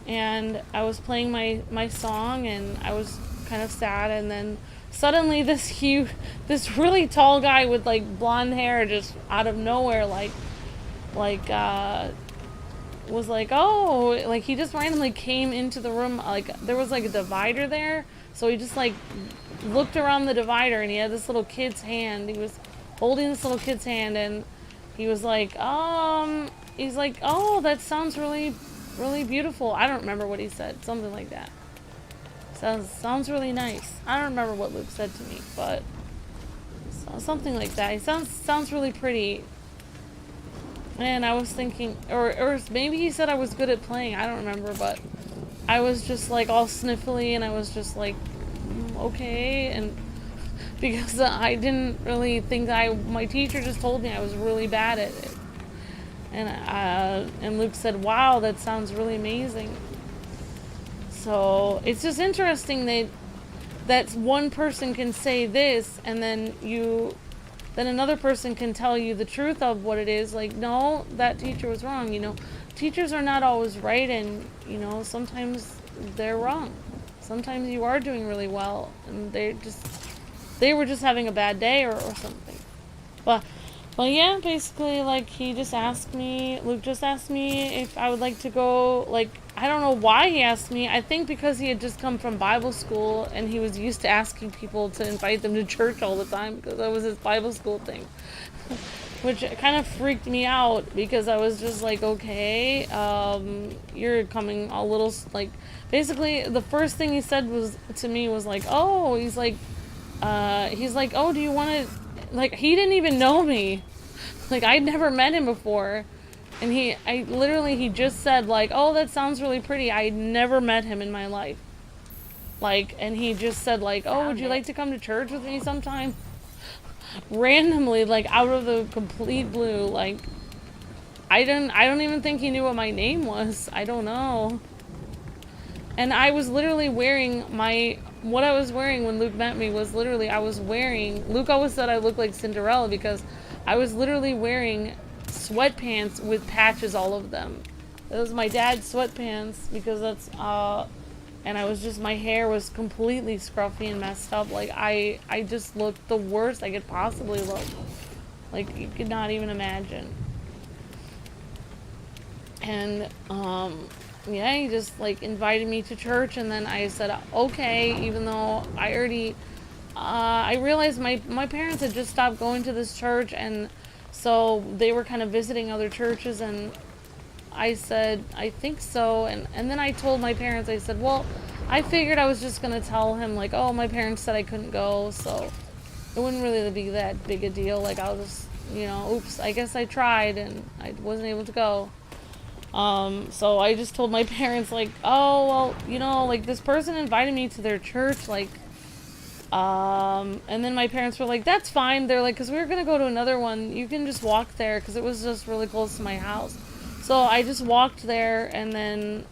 and I was playing my song, and I was kind of sad, and then suddenly this really tall guy with like blonde hair just out of nowhere was like, oh, like he just randomly came into the room, like there was like a divider there, so he just like looked around the divider, and he had this little kid's hand. He was holding this little kid's hand, and he was like, he's like, oh, that sounds really, really beautiful. I don't remember what he said, something like that. Sounds really nice. I don't remember what Luke said to me, but something like that. He sounds really pretty. And I was thinking, or maybe he said I was good at playing. I don't remember, but I was just like all sniffly, and I was just like, okay, and because I didn't really think my teacher just told me I was really bad at it, and Luke said, wow, that sounds really amazing. So it's just interesting that one person can say this, and then another person can tell you the truth of what it is. Like, no, that teacher was wrong. You know, teachers are not always right, and you know, sometimes they're wrong. Sometimes you are doing really well, and they were just having a bad day or something. But yeah, basically, like, Luke just asked me if I would like to go, like, I don't know why he asked me. I think because he had just come from Bible school, and he was used to asking people to invite them to church all the time, because that was his Bible school thing. Which kind of freaked me out, because I was just like, okay, you're coming a little, like, basically, the first thing he said to me was like, oh, he's like, oh, do you want to, like, he didn't even know me. Like, I'd never met him before. And he just said, like, oh, that sounds really pretty. I'd never met him in my life. Like, and he just said, like, oh, would you like to come to church with me sometime? Randomly, like, out of the complete blue. Like, I don't even think he knew what my name was. I don't know. And I was literally wearing what I was wearing when Luke met me was literally, Luke always said I looked like Cinderella, because I was literally wearing sweatpants with patches all of them. It was my dad's sweatpants, because that's, and my hair was completely scruffy and messed up. Like, I just looked the worst I could possibly look. Like, you could not even imagine. And, yeah, he just, like, invited me to church, and then I said, okay, even though I realized my parents had just stopped going to this church, and so they were kind of visiting other churches, and I said, I think so, and then I told my parents, I said, well, I figured I was just going to tell him, like, oh, my parents said I couldn't go, so it wouldn't really be that big a deal. Like, I was just, you know, oops, I guess I tried, and I wasn't able to go. So I just told my parents, like, oh, well, you know, like, this person invited me to their church, like, and then my parents were like, that's fine. They're like, because we were going to go to another one. You can just walk there, because it was just really close to my house. So I just walked there, and then,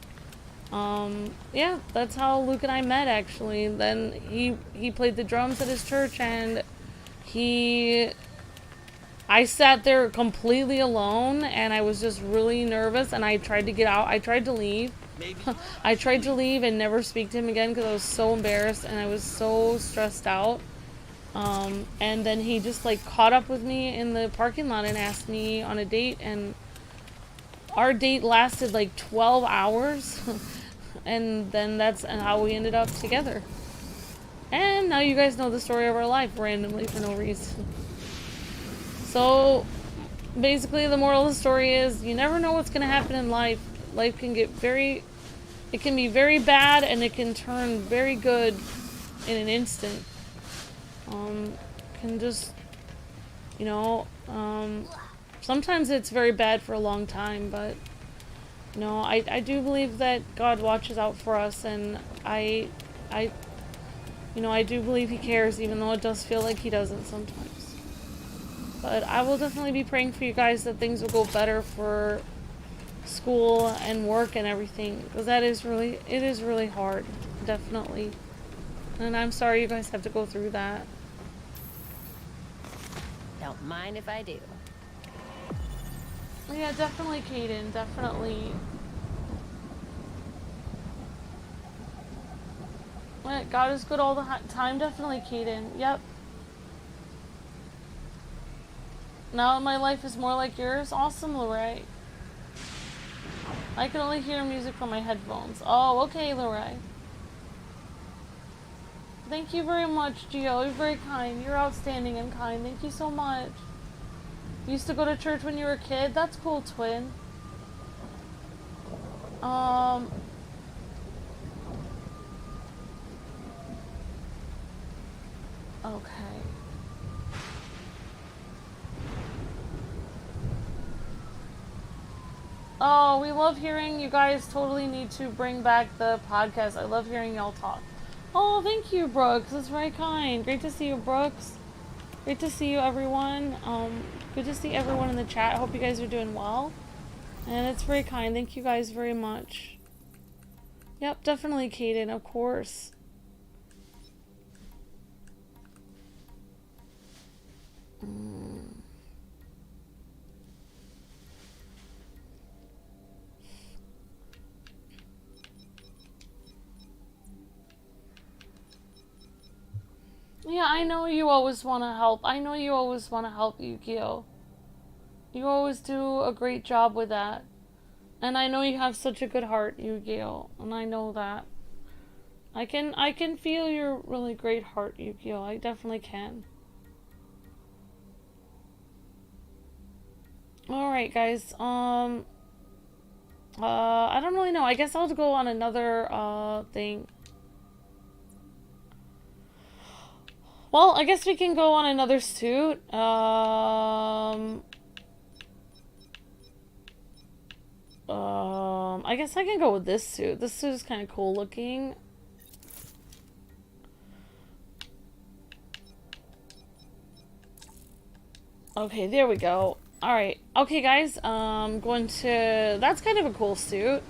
yeah, that's how Luke and I met, actually. Then he played the drums at his church, and I sat there completely alone, and I was just really nervous, and I tried to get out. I tried to leave. I tried to leave and never speak to him again, because I was so embarrassed, and I was so stressed out. And then he just like caught up with me in the parking lot and asked me on a date, and our date lasted like 12 hours. And then that's how we ended up together. And now you guys know the story of our life randomly for no reason. So basically the moral of the story is you never know what's going to happen in life. Life can get it can be very bad, and it can turn very good in an instant. Can just, you know, sometimes it's very bad for a long time, but, you know, I do believe that God watches out for us, and you know, I do believe he cares, even though it does feel like he doesn't sometimes. But I will definitely be praying for you guys that things will go better for school and work and everything, because it is really hard, definitely. And I'm sorry you guys have to go through that. Don't mind if I do. Yeah, definitely, Kaden, definitely. Well, God is good all the time, definitely, Kaden. Yep. Now my life is more like yours. Awesome, Lorraine. I can only hear music from my headphones. Oh, okay, Lorraine. Thank you very much, Gio. You're very kind. You're outstanding and kind. Thank you so much. You used to go to church when you were a kid? That's cool, twin. Okay. Oh, we love hearing you guys. Totally need to bring back the podcast. I love hearing y'all talk. Oh, thank you, Brooks. That's very kind. Great to see you, Brooks. Great to see you, everyone. Good to see everyone in the chat. I hope you guys are doing well. And it's very kind. Thank you guys very much. Yep, definitely, Kaden, of course. Yeah, I know you always want to help. I know you always want to help, Yu-Gi-Oh! You always do a great job with that. And I know you have such a good heart, Yu-Gi-Oh! And I know that. I can feel your really great heart, Yu-Gi-Oh! I definitely can. Alright, guys. I don't really know. I guess I'll go on another, thing. Well, I guess we can go on another suit. I guess I can go with this suit. This suit is kind of cool looking. Okay, there we go. Alright. Okay, guys. Going to... That's kind of a cool suit.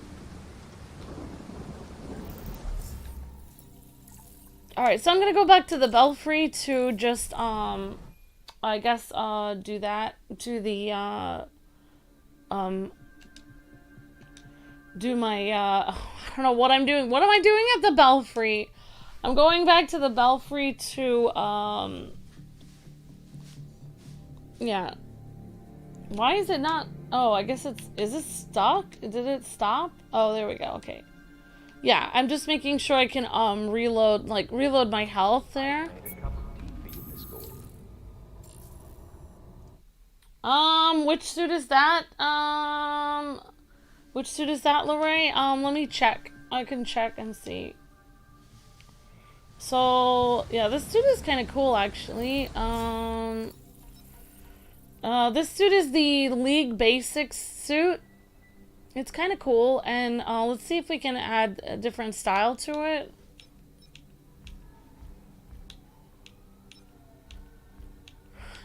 Alright, so I'm gonna go back to the Belfry to just, I guess, do that. Do the, do my, I don't know what I'm doing. What am I doing at the Belfry? I'm going back to the Belfry to, yeah. Why is it not? Oh, I guess it's... Is it stuck? Did it stop? Oh, there we go. Okay. Yeah, I'm just making sure I can, reload my health there. Which suit is that? Which suit is that, Lorraine? Let me check. I can check and see. So, yeah, this suit is kind of cool, actually. This suit is the League Basics suit. It's kind of cool, and let's see if we can add a different style to it.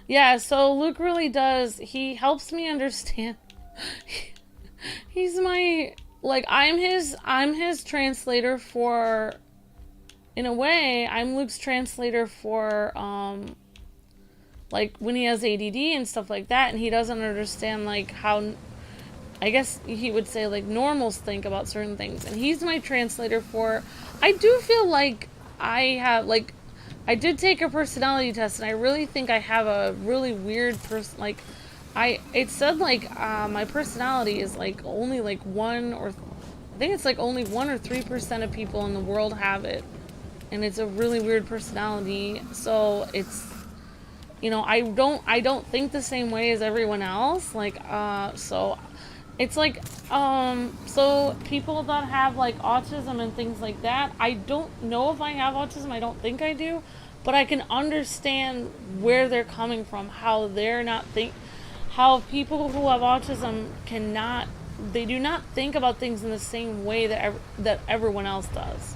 Yeah, so Luke really does. He helps me understand. He's my, like, I'm his translator for, in a way, I'm Luke's translator for, like, when he has ADD and stuff like that, and he doesn't understand, like, how, I guess he would say, like, normals think about certain things. And he's my translator for... I do feel like I have, like... I did take a personality test, and I really think I have a really weird person. Like, it said like my personality is like only like I think it's like only 1 or 3% of people in the world have it, and it's a really weird personality. So it's, you know, I don't think the same way as everyone else. Like, so it's like, so people that have like autism and things like that, I don't know if I have autism. I don't think I do, but I can understand where they're coming from, how they're not how people who have autism they do not think about things in the same way that everyone else does.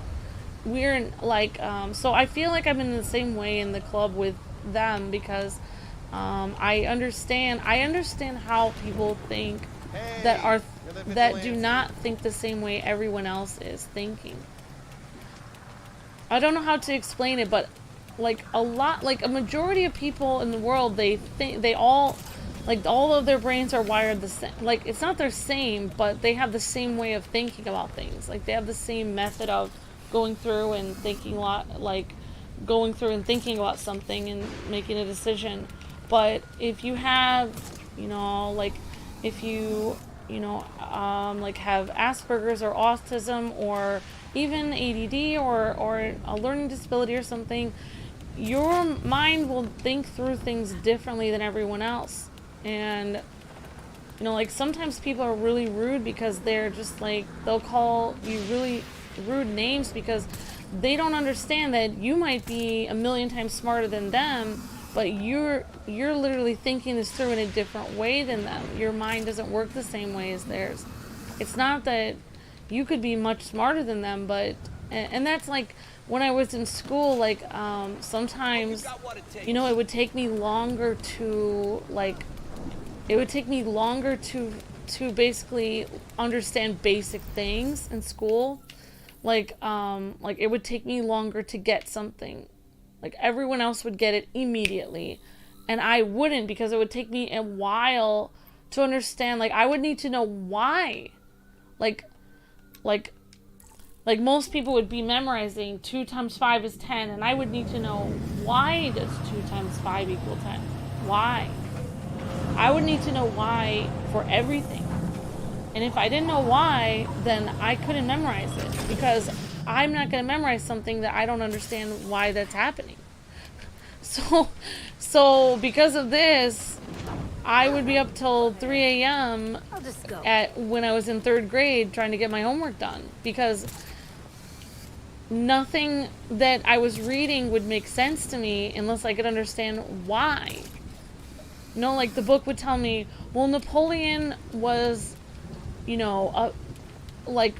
We're like, so I feel like I'm in the same way in the club with them, because I understand how people think that do not think the same way everyone else is thinking. I don't know how to explain it, but like a majority of people in the world, all of their brains are wired the same. Like, it's not their same, but they have the same way of thinking about things. Like, they have the same method of going through and thinking about something and making a decision. But if you have, you know, like, if you, you know, like have Asperger's or autism or even ADD or a learning disability or something, your mind will think through things differently than everyone else. And, you know, like, sometimes people are really rude because they're just like, they'll call you really rude names because they don't understand that you might be a million times smarter than them, but you're literally thinking this through in a different way than them. Your mind doesn't work the same way as theirs. It's not that you could be much smarter than them, but, and that's like, when I was in school, like, sometimes, you know, it would take me longer to, like, to basically understand basic things in school. Like, it would take me longer to get something. Like, everyone else would get it immediately, and I wouldn't, because it would take me a while to understand. Like, I would need to know why. Like most people would be memorizing 2 times 5 is 10, and I would need to know, why does 2 times 5 equal 10? Why? I would need to know why for everything. And if I didn't know why, then I couldn't memorize it, because I'm not going to memorize something that I don't understand why that's happening. So because of this, I would be up till 3 a.m. When I was in 3rd grade trying to get my homework done, because nothing that I was reading would make sense to me unless I could understand why. You know, like, the book would tell me, well, Napoleon was, you know, like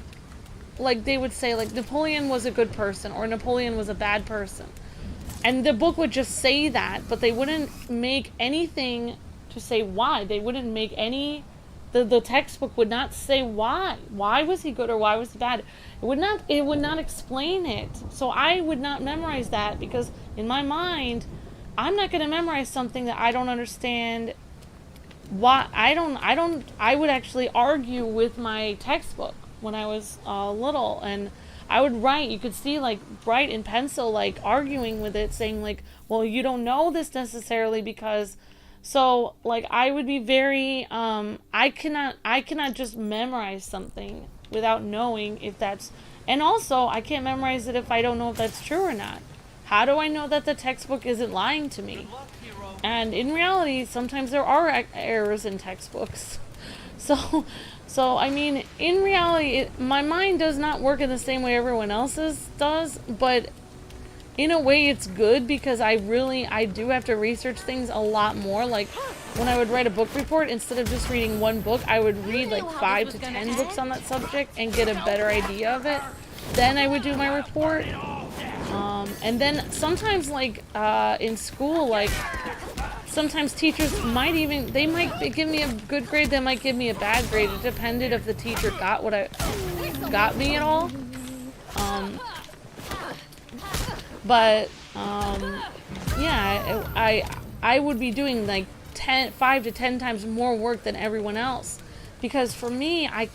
they would say, like, Napoleon was a good person or Napoleon was a bad person. And the book would just say that, but they wouldn't make anything to say why. They wouldn't make any, the textbook would not say why. Why was he good or why was he bad? It would not explain it. So I would not memorize that, because in my mind, I'm not going to memorize something that I don't understand. Why I would actually argue with my textbook when I was little, and I would write, you could see, like, write in pencil, like, arguing with it, saying, like, well, you don't know this necessarily because, so, like, I would be very, I cannot just memorize something without knowing if that's, and also, I can't memorize it if I don't know if that's true or not. How do I know that the textbook isn't lying to me? And in reality, sometimes there are errors in textbooks. So I mean, in reality, my mind does not work in the same way everyone else's does, but in a way it's good, because I do have to research things a lot more. Like, when I would write a book report, instead of just reading one book, I would read like 5 to 10 books on that subject and get a better idea of it. Then I would do my report. And then sometimes, like, in school, like, sometimes teachers might give me a good grade, they might give me a bad grade. It depended if the teacher got me at all. Yeah, I would be doing like 5 to 10 times more work than everyone else, because for me, I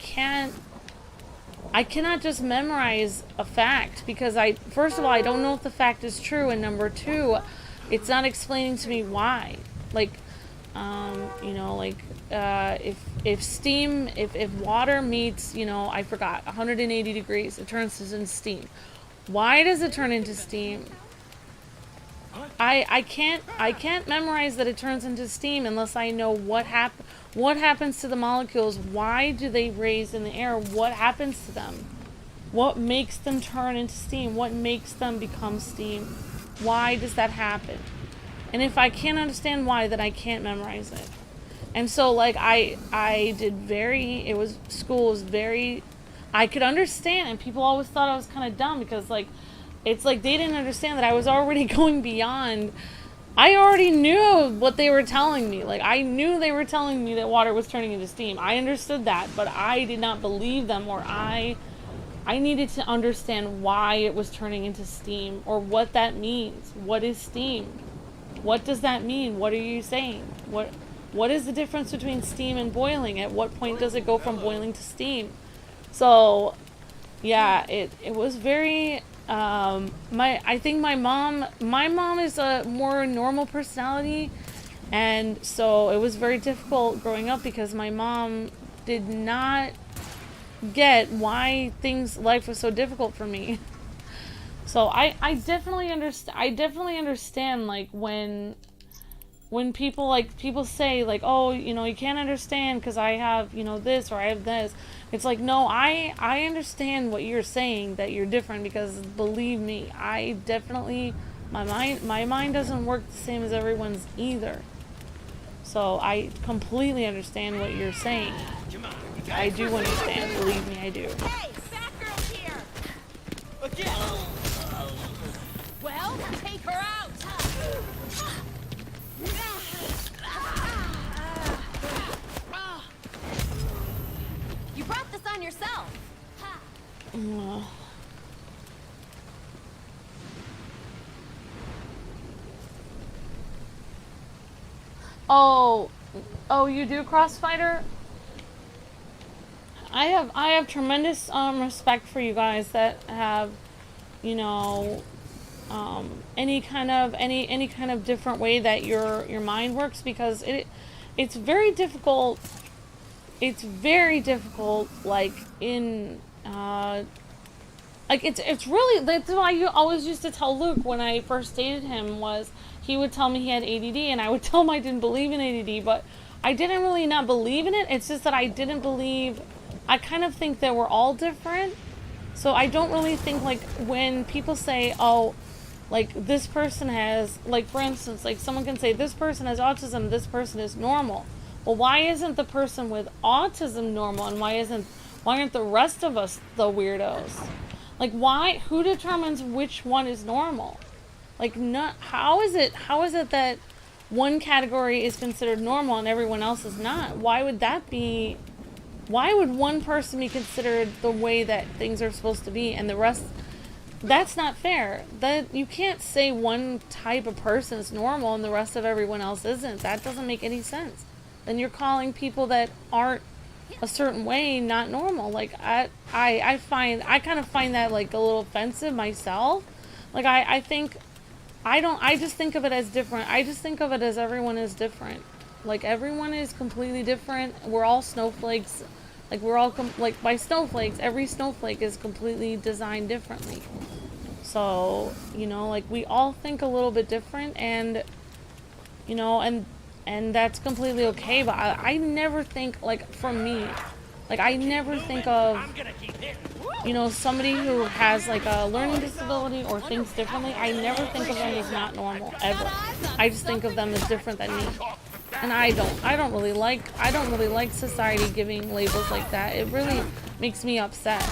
I cannot just memorize a fact because first of all, I don't know if the fact is true, and number two, it's not explaining to me why. Like, you know, like, if water meets, you know, I forgot, 180 degrees, it turns into steam. Why does it turn into steam? I can't memorize that it turns into steam unless I know what happens to the molecules. Why do they raise in the air? What happens to them? What makes them turn into steam? What makes them become steam? Why does that happen? And if I can't understand why, then I can't memorize it. And so, like, school was very, I could understand, and people always thought I was kind of dumb because, like, it's like they didn't understand that I was already going beyond. I already knew what they were telling me. Like, I knew they were telling me that water was turning into steam. I understood that, but I did not believe them, or I needed to understand why it was turning into steam, or what that means. What is steam? What does that mean? What are you saying? What is the difference between steam and boiling? At what point does it go from boiling to steam? So, yeah, it was very, I think my mom is a more normal personality, and so it was very difficult growing up because my mom did not get why life was so difficult for me. So I definitely understand, like, when people say, like, oh, you know, you can't understand because I have, you know, this, or I have this. It's like, no, I understand what you're saying, that you're different, because believe me, I definitely, my mind doesn't work the same as everyone's either. So I completely understand what you're saying. I do understand, believe me, I do. Hey, Batgirl's here! Again! Well, take her out! You brought this on yourself! Oh, you do Crossfighter? I have tremendous respect for you guys that have, you know, any kind of different way that your mind works, because it's very difficult. It's very difficult, like, in like, it's really, that's why you always used to tell Luke when I first dated him, was he would tell me he had ADD, and I would tell him I didn't believe in ADD, but I didn't really not believe in it. It's just that I didn't believe. I kind of think that we're all different. So I don't really think, like, when people say, oh, like, this person has, like, for instance, like, someone can say this person has autism, this person is normal. Well, why isn't the person with autism normal, and why aren't the rest of us the weirdos? Like, who determines which one is normal? Like, how is it that one category is considered normal and everyone else is not? Why would one person be considered the way that things are supposed to be and the rest? That's not fair. That you can't say one type of person is normal and the rest of everyone else isn't. That doesn't make any sense. Then you're calling people that aren't a certain way not normal. Like, I kind of find that, like, a little offensive myself. Like, I just think of it as different. I just think of it as everyone is different. Like, everyone is completely different. We're all snowflakes. Like, we're all, like, by snowflakes, every snowflake is completely designed differently. So, you know, like, we all think a little bit different, and, you know, and that's completely okay, but I never think, like, for me, like, I never think of, you know, somebody who has, like, a learning disability or thinks differently. I never think of them as not normal, ever. I just think of them as different than me. And I don't really like society giving labels like that. It really makes me upset.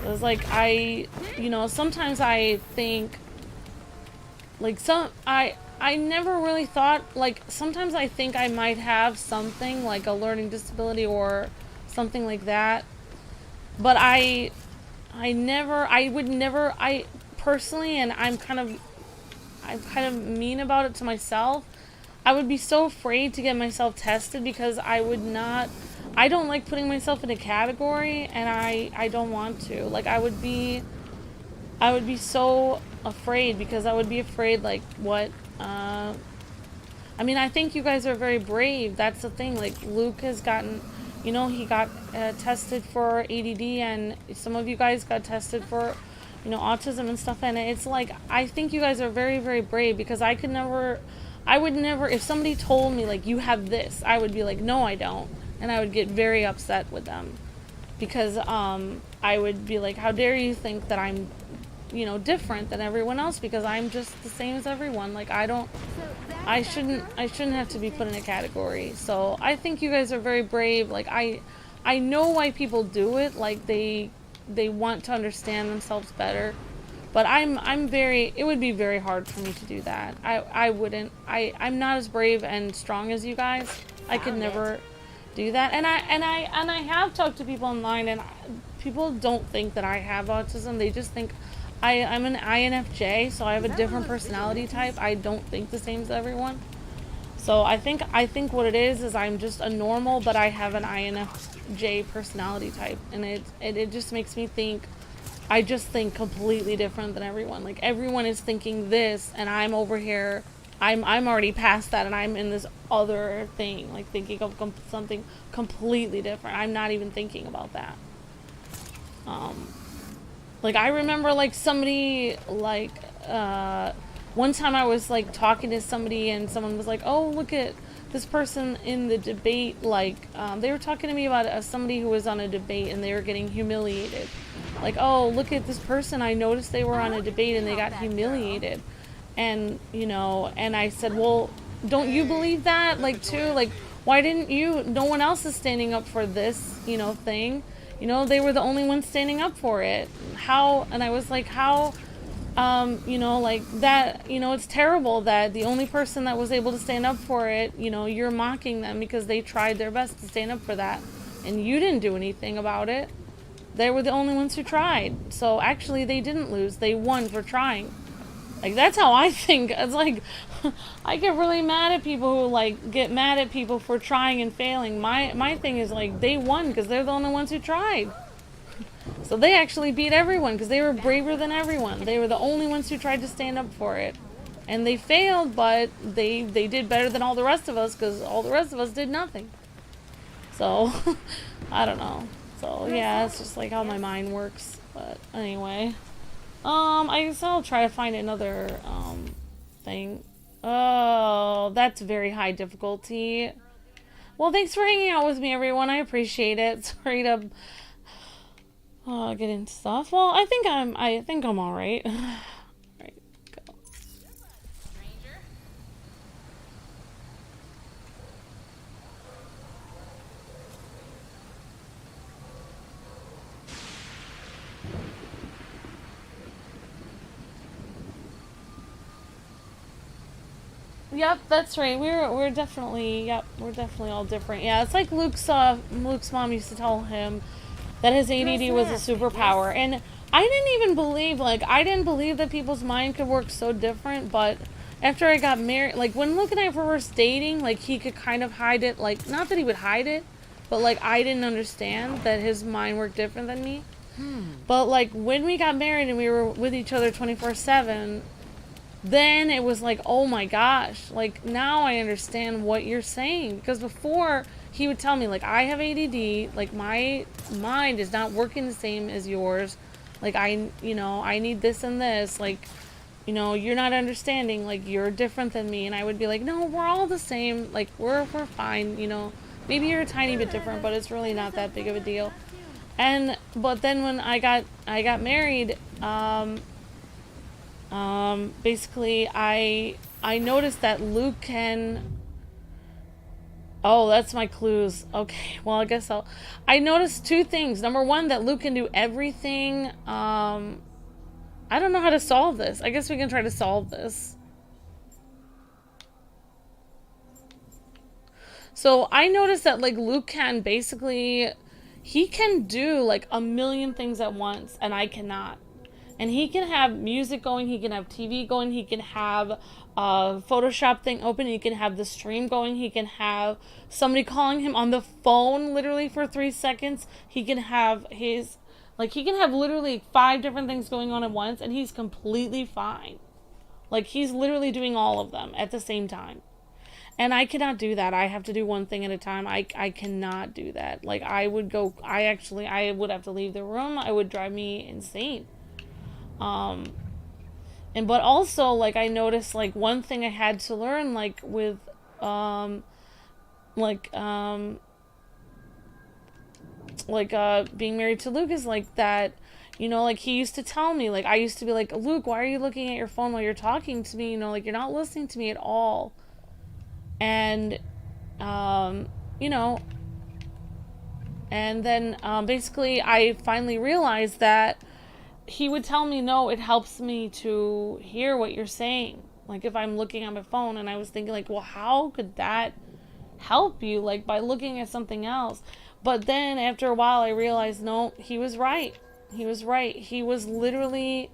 It's like, you know, sometimes I think, like, I never really thought, like, sometimes I think I might have something like a learning disability or something like that, but I would never, personally, and I'm kind of mean about it to myself, I would be so afraid to get myself tested because I I don't like putting myself in a category, and I don't want to. Like, I would be so afraid, because I would be afraid, like, what, I mean, I think you guys are very brave. That's the thing. Like, Luke has gotten, you know, he got tested for ADD, and some of you guys got tested for, you know, autism and stuff. And it's like, I think you guys are very, very brave, because I would never, if somebody told me, like, you have this, I would be like, no, I don't. And I would get very upset with them, because I would be like, how dare you think that I'm, you know, different than everyone else, because I'm just the same as everyone. Like, I shouldn't have to be put in a category. So I think you guys are very brave. Like, I know why people do it. Like, they want to understand themselves better. But it would be very hard for me to do that. I'm not as brave and strong as you guys. I could never do that. And I have talked to people online, and people don't think that I have autism. They just think I'm an INFJ, so I have a different personality type. I don't think the same as everyone. So I think what it is I'm just a normal, but I have an INFJ personality type, and it just makes me think. I just think completely different than everyone. Like, everyone is thinking this, and I'm over here. I'm already past that, and I'm in this other thing, like thinking of something completely different. I'm not even thinking about that. Like, I remember, like, somebody, like, one time I was, like, talking to somebody, and someone was like, oh, look at this person in the debate. Like, they were talking to me about somebody who was on a debate, and they were getting humiliated. Like, oh, look at this person. I noticed they were on a debate, and they got humiliated. And, you know, and I said, well, don't you believe that? Like, too? Like, why didn't you? No one else is standing up for this, you know, thing. You know, they were the only ones standing up for it. How? And I was like, how, you know, like that, you know, it's terrible that the only person that was able to stand up for it, you know, you're mocking them because they tried their best to stand up for that. And you didn't do anything about it. They were the only ones who tried. So actually they didn't lose. They won for trying. Like, that's how I think. It's like, I get really mad at people who, like, get mad at people for trying and failing. My thing is, like, they won because they're the only ones who tried. So they actually beat everyone because they were braver than everyone. They were the only ones who tried to stand up for it. And they failed, but they did better than all the rest of us, because all the rest of us did nothing. So, I don't know. So, yeah, it's just like how my mind works. But anyway. I guess I'll try to find another, thing. Oh, that's very high difficulty. Well, thanks for hanging out with me, everyone. I appreciate it. Sorry to get into stuff. Well, I think I'm alright. Alright, go. Stranger. Yep, that's right. We're definitely all different. Yeah, it's like Luke's mom used to tell him that his ADD was a superpower, and I didn't believe that people's mind could work so different. But after I got married, like when Luke and I were first dating, like he could kind of hide it, like not that he would hide it, but like I didn't understand that his mind worked different than me. But like when we got married and we were with each other 24/7. Then it was like, oh my gosh, like now I understand what you're saying. Because before he would tell me, like, I have ADD, like my mind is not working the same as yours. Like I need this and this, like, you know, you're not understanding, like you're different than me. And I would be like, no, we're all the same, like we're fine, you know, maybe you're a tiny bit different, but it's really not that big of a deal. But then when I got married, basically I noticed that Luke can, oh, that's my clues. Okay, well, I guess I noticed two things. Number one, that Luke can do everything. I don't know how to solve this. I guess we can try to solve this. So I noticed that, like, Luke can basically, he can do like a million things at once, and I cannot. And he can have music going, he can have TV going, he can have a Photoshop thing open, he can have the stream going, he can have somebody calling him on the phone literally for 3 seconds. He can have his, like, he can have literally 5 different things going on at once, and he's completely fine. Like, he's literally doing all of them at the same time. And I cannot do that. I have to do one thing at a time. I cannot do that. Like, I would have to leave the room. It would drive me insane. But also, like, I noticed, like, one thing I had to learn, like, with, being married to Luke is, like, that, you know, like, he used to tell me, like, I used to be like, Luke, why are you looking at your phone while you're talking to me? You know, like, you're not listening to me at all. And, you know, and then, basically, I finally realized that he would tell me, no, it helps me to hear what you're saying. Like, if I'm looking at my phone, and I was thinking, like, well, how could that help you? Like, by looking at something else. But then, after a while, I realized, no, he was right. He was right. He was literally,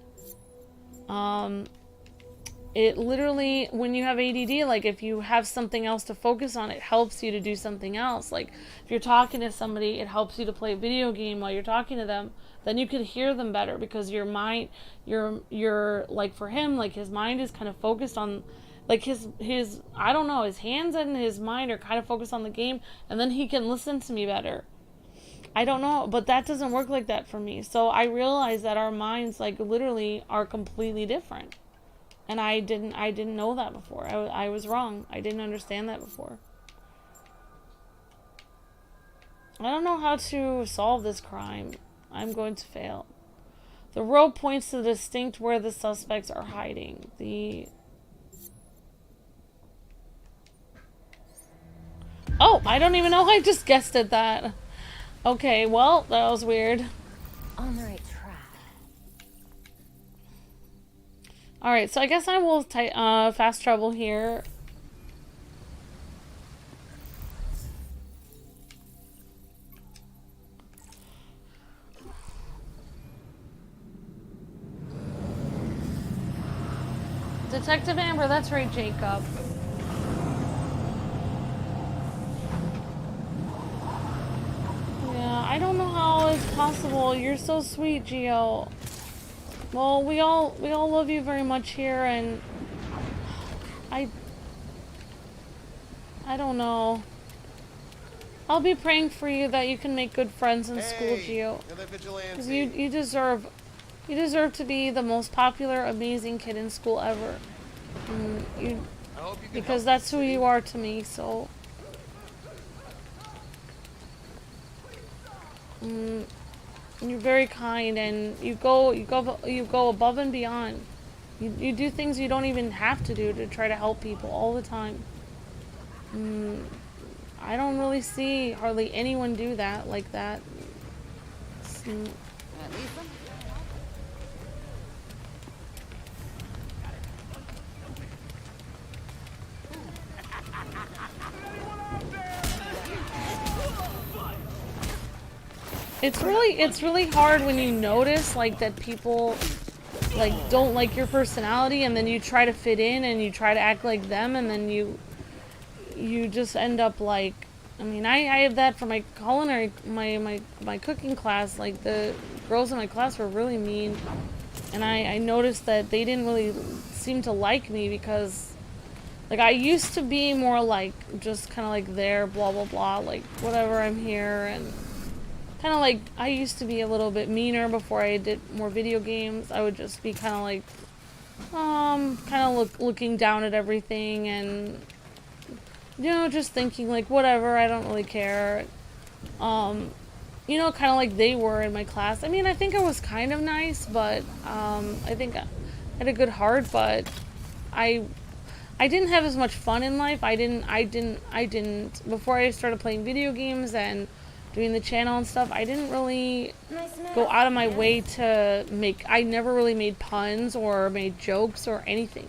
it literally, when you have ADD, like, if you have something else to focus on, it helps you to do something else. Like, if you're talking to somebody, it helps you to play a video game while you're talking to them. Then you could hear them better, because your mind, your like, for him, like, his mind is kind of focused on, like, his I don't know, his hands and his mind are kind of focused on the game, and then he can listen to me better. I don't know, but that doesn't work like that for me. So I realized that our minds, like, literally are completely different. And I didn't know that before. I was wrong. I didn't understand that before. I don't know how to solve this crime. I'm going to fail. The rope points to the distinct where the suspects are hiding. Oh, I don't even know. I just guessed at that. Okay, well, that was weird. On the right track. Alright, so I guess I will fast travel here. Detective Amber, that's right, Jacob. Yeah, I don't know how it's possible. You're so sweet, Gio. Well, we all love you very much here, and I don't know. I'll be praying for you that you can make good friends in school, Gio. Because you deserve to be the most popular, amazing kid in school ever. Because that's who you are to me. So, you're very kind, and you go above and beyond. You do things you don't even have to do to try to help people all the time. I don't really see hardly anyone do that like that. It's really hard when you notice, like, that people, like, don't like your personality, and then you try to fit in and you try to act like them, and then you just end up like, I mean, I have that for my culinary, my cooking class. Like, the girls in my class were really mean, and I noticed that they didn't really seem to like me because, like, I used to be more like, just kind of like there, blah blah blah, like, whatever, I'm here, and kind of like, I used to be a little bit meaner before I did more video games. I would just be kind of like, kind of looking down at everything, and, you know, just thinking, like, whatever, I don't really care. You know, kind of like they were in my class. I mean, I think I was kind of nice, but, I think I had a good heart, but I didn't have as much fun in life. I didn't, before I started playing video games and doing the channel and stuff, I didn't really go out of my way to I never really made puns or made jokes or anything.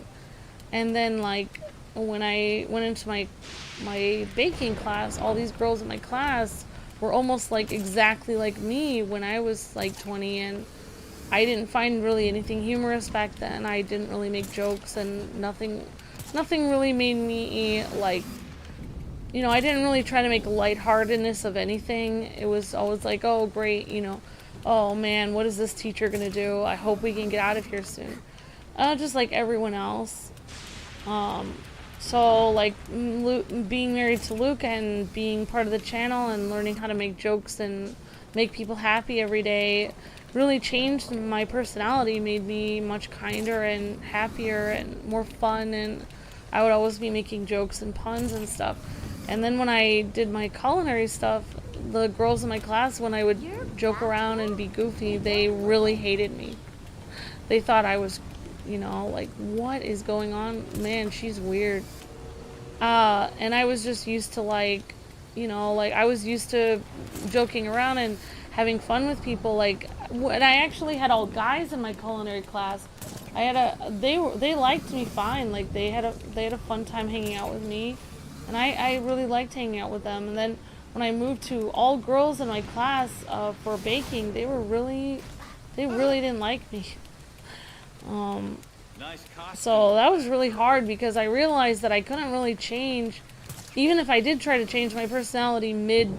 And then, like, when I went into my baking class, all these girls in my class were almost like exactly like me when I was like 20, and I didn't find really anything humorous back then. I didn't really make jokes, and nothing really made me, like, you know, I didn't really try to make lightheartedness of anything. It was always like, oh, great, you know, oh man, what is this teacher gonna do? I hope we can get out of here soon. Just like everyone else. So, like, being married to Luke and being part of the channel and learning how to make jokes and make people happy every day really changed my personality, made me much kinder and happier and more fun, and I would always be making jokes and puns and stuff. And then when I did my culinary stuff, the girls in my class, when I would joke around and be goofy, they really hated me. They thought I was, you know, like, what is going on? Man, she's weird. And I was just used to, like, you know, like, I was used to joking around and having fun with people. Like, and I actually had all guys in my culinary class. They liked me fine. Like, they had a fun time hanging out with me, and I really liked hanging out with them. And then when I moved to all girls in my class for baking, they really didn't like me. So that was really hard because I realized that I couldn't really change, even if I did try to change my personality mid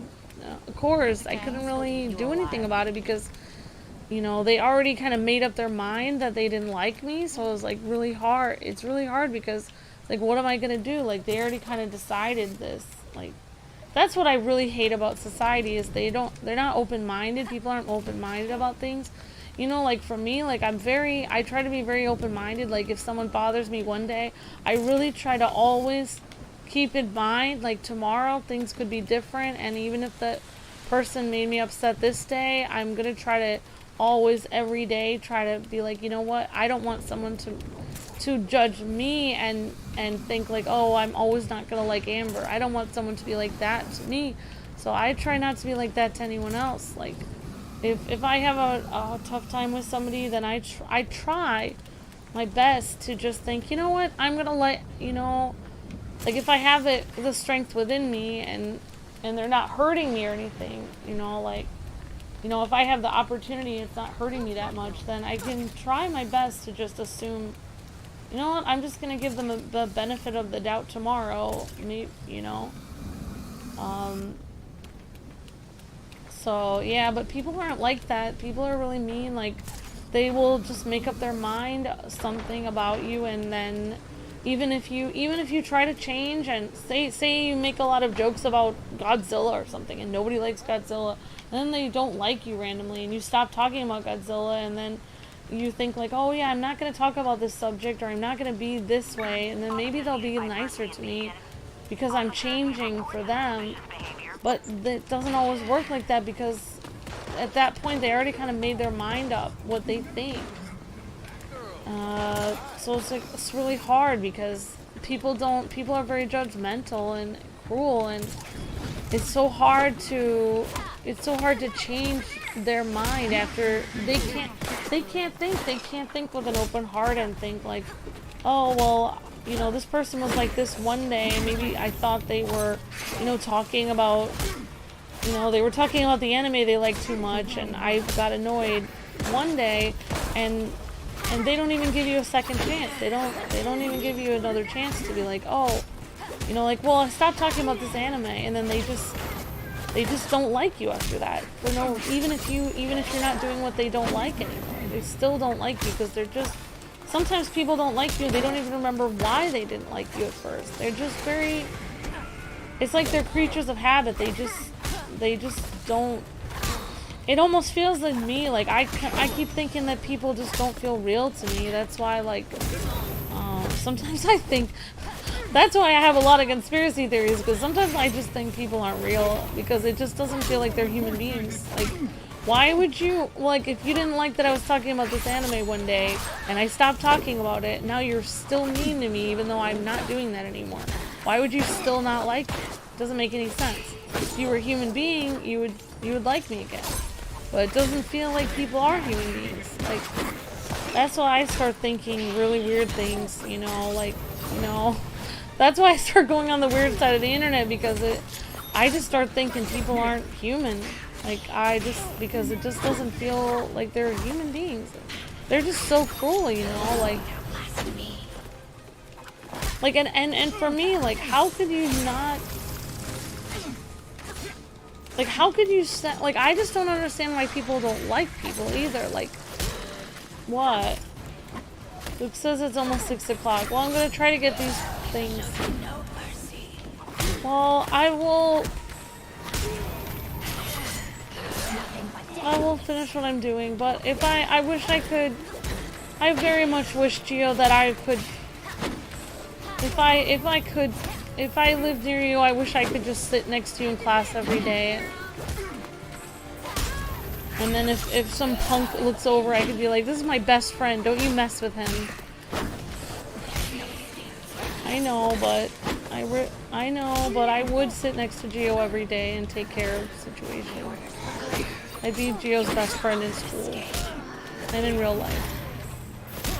course, I couldn't really do anything about it because, you know, they already kind of made up their mind that they didn't like me. So it was like really hard. It's really hard because, like, what am I gonna do? Like, they already kind of decided this. Like, that's what I really hate about society is they're not open-minded. People aren't open-minded about things. You know, like, for me, like, I try to be very open-minded. Like, if someone bothers me one day, I really try to always keep in mind, like, tomorrow things could be different, and even if the person made me upset this day, I'm gonna try to always, every day, try to be like, you know what, I don't want someone to judge me and think like, oh, I'm always not gonna like Amber. I don't want someone to be like that to me, so I try not to be like that to anyone else. Like, if I have a tough time with somebody, then I try my best to just think, you know what, I'm gonna let, you know, like, if I have the strength within me and they're not hurting me or anything, you know, like, you know, if I have the opportunity, it's not hurting me that much, then I can try my best to just assume, you know what, I'm just going to give them the benefit of the doubt tomorrow, maybe, you know. So, yeah, but people aren't like that. People are really mean. Like, they will just make up their mind something about you, and then even if you try to change and say you make a lot of jokes about Godzilla or something and nobody likes Godzilla, and then they don't like you randomly and you stop talking about Godzilla, and then you think like, oh yeah, I'm not going to talk about this subject, or I'm not going to be this way, and then maybe they'll be nicer to me because I'm changing for them. But it doesn't always work like that, because at that point they already kind of made their mind up what they think. So it's really hard because people are very judgmental and cruel, and it's so hard to change their mind after they can't think with an open heart and think like, oh well, you know, this person was like this one day and maybe I thought they were, you know, talking about the anime they like too much, and I got annoyed one day, and they don't even give you a second chance. They don't even give you another chance to be like, oh, you know, like, well, I stopped talking about this anime, and then they just don't like you after that. For no, even if you're not doing what they don't like anymore, they still don't like you because they're just. Sometimes people don't like you. They don't even remember why they didn't like you at first. They're just very. It's like they're creatures of habit. They just don't. It almost feels like me, like I keep thinking that people just don't feel real to me. That's why, like, sometimes I think, that's why I have a lot of conspiracy theories, because sometimes I just think people aren't real, because it just doesn't feel like they're human beings. Like, why would you, like, if you didn't like that I was talking about this anime one day, and I stopped talking about it, now you're still mean to me, even though I'm not doing that anymore. Why would you still not like me? It doesn't make any sense. If you were a human being, you would like me again. But it doesn't feel like people are human beings. Like, that's why I start thinking really weird things, you know, like, you know. That's why I start going on the weird side of the internet, because I just start thinking people aren't human. Like, because it just doesn't feel like they're human beings. They're just so cruel, you know, like, and for me, like, how could you not, like, how could you set, like, I just don't understand why people don't like people either, like, what? Luke says it's almost 6 o'clock. Well, I'm gonna try to get these things. Well, I will finish what I'm doing, but if I wish I could, I very much wish, Gio, that I could, if I lived near you, I wish I could just sit next to you in class every day. And then if some punk looks over, I could be like, this is my best friend, don't you mess with him. I know, but I would sit next to Gio every day and take care of situations. I'd be Gio's best friend in school. And in real life.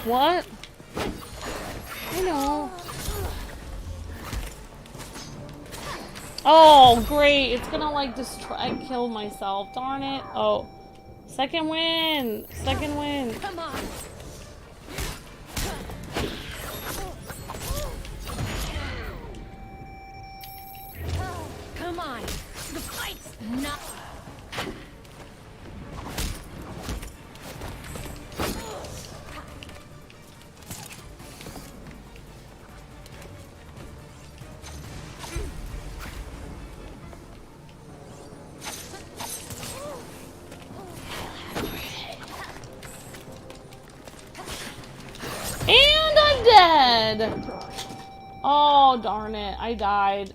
What? I know. Oh, great. It's gonna, like, destroy. I killed myself. Darn it. Oh. Second win. Second win. Come on. Come on. The fight's not. And I'm dead! Oh, darn it. I died.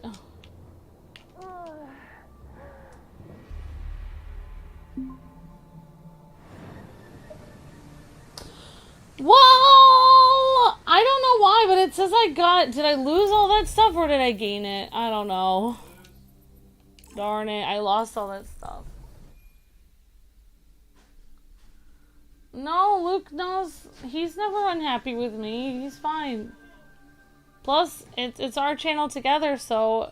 Well, I don't know why, but it says I got... Did I lose all that stuff or did I gain it? I don't know. Darn it. I lost all that stuff. No, Luke knows. He's never unhappy with me. He's fine. Plus, it's our channel together, so,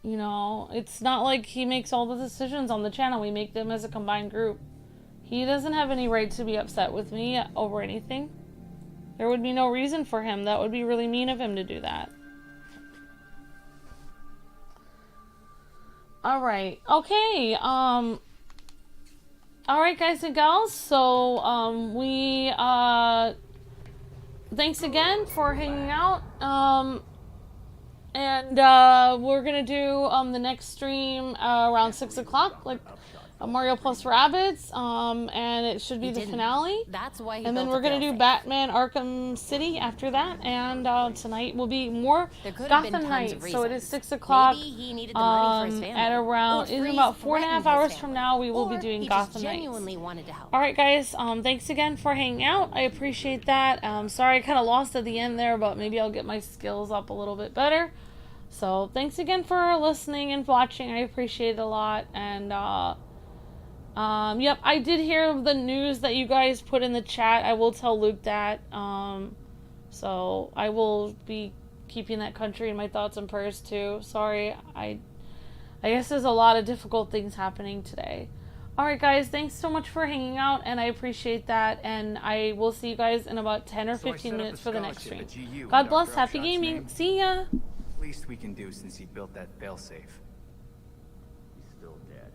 you know, it's not like he makes all the decisions on the channel. We make them as a combined group. He doesn't have any right to be upset with me over anything. There would be no reason for him. That would be really mean of him to do that. Alright. Okay, alright, guys and gals, so, thanks again for hanging out, we're gonna do, the next stream, around 6 o'clock, like, Mario plus Rabbids, and it should be the finale. That's why he and then we're gonna do Batman Arkham City after that, and tonight will be more Gotham Knights. So it is 6 o'clock. At around in about 4.5 hours from now, we will be doing Gotham Knights. All right, guys. Thanks again for hanging out. I appreciate that. Sorry I kind of lost at the end there, but maybe I'll get my skills up a little bit better. So thanks again for listening and watching. I appreciate it a lot. And yep, I did hear the news that you guys put in the chat. I will tell Luke that. So I will be keeping that country in my thoughts and prayers too. Sorry, I guess there's a lot of difficult things happening today. Alright guys, thanks so much for hanging out, and I appreciate that, and I will see you guys in about 10 or 15 minutes for the next stream. God bless, happy gaming, see ya! Least we can do since he built that failsafe. He's still dead.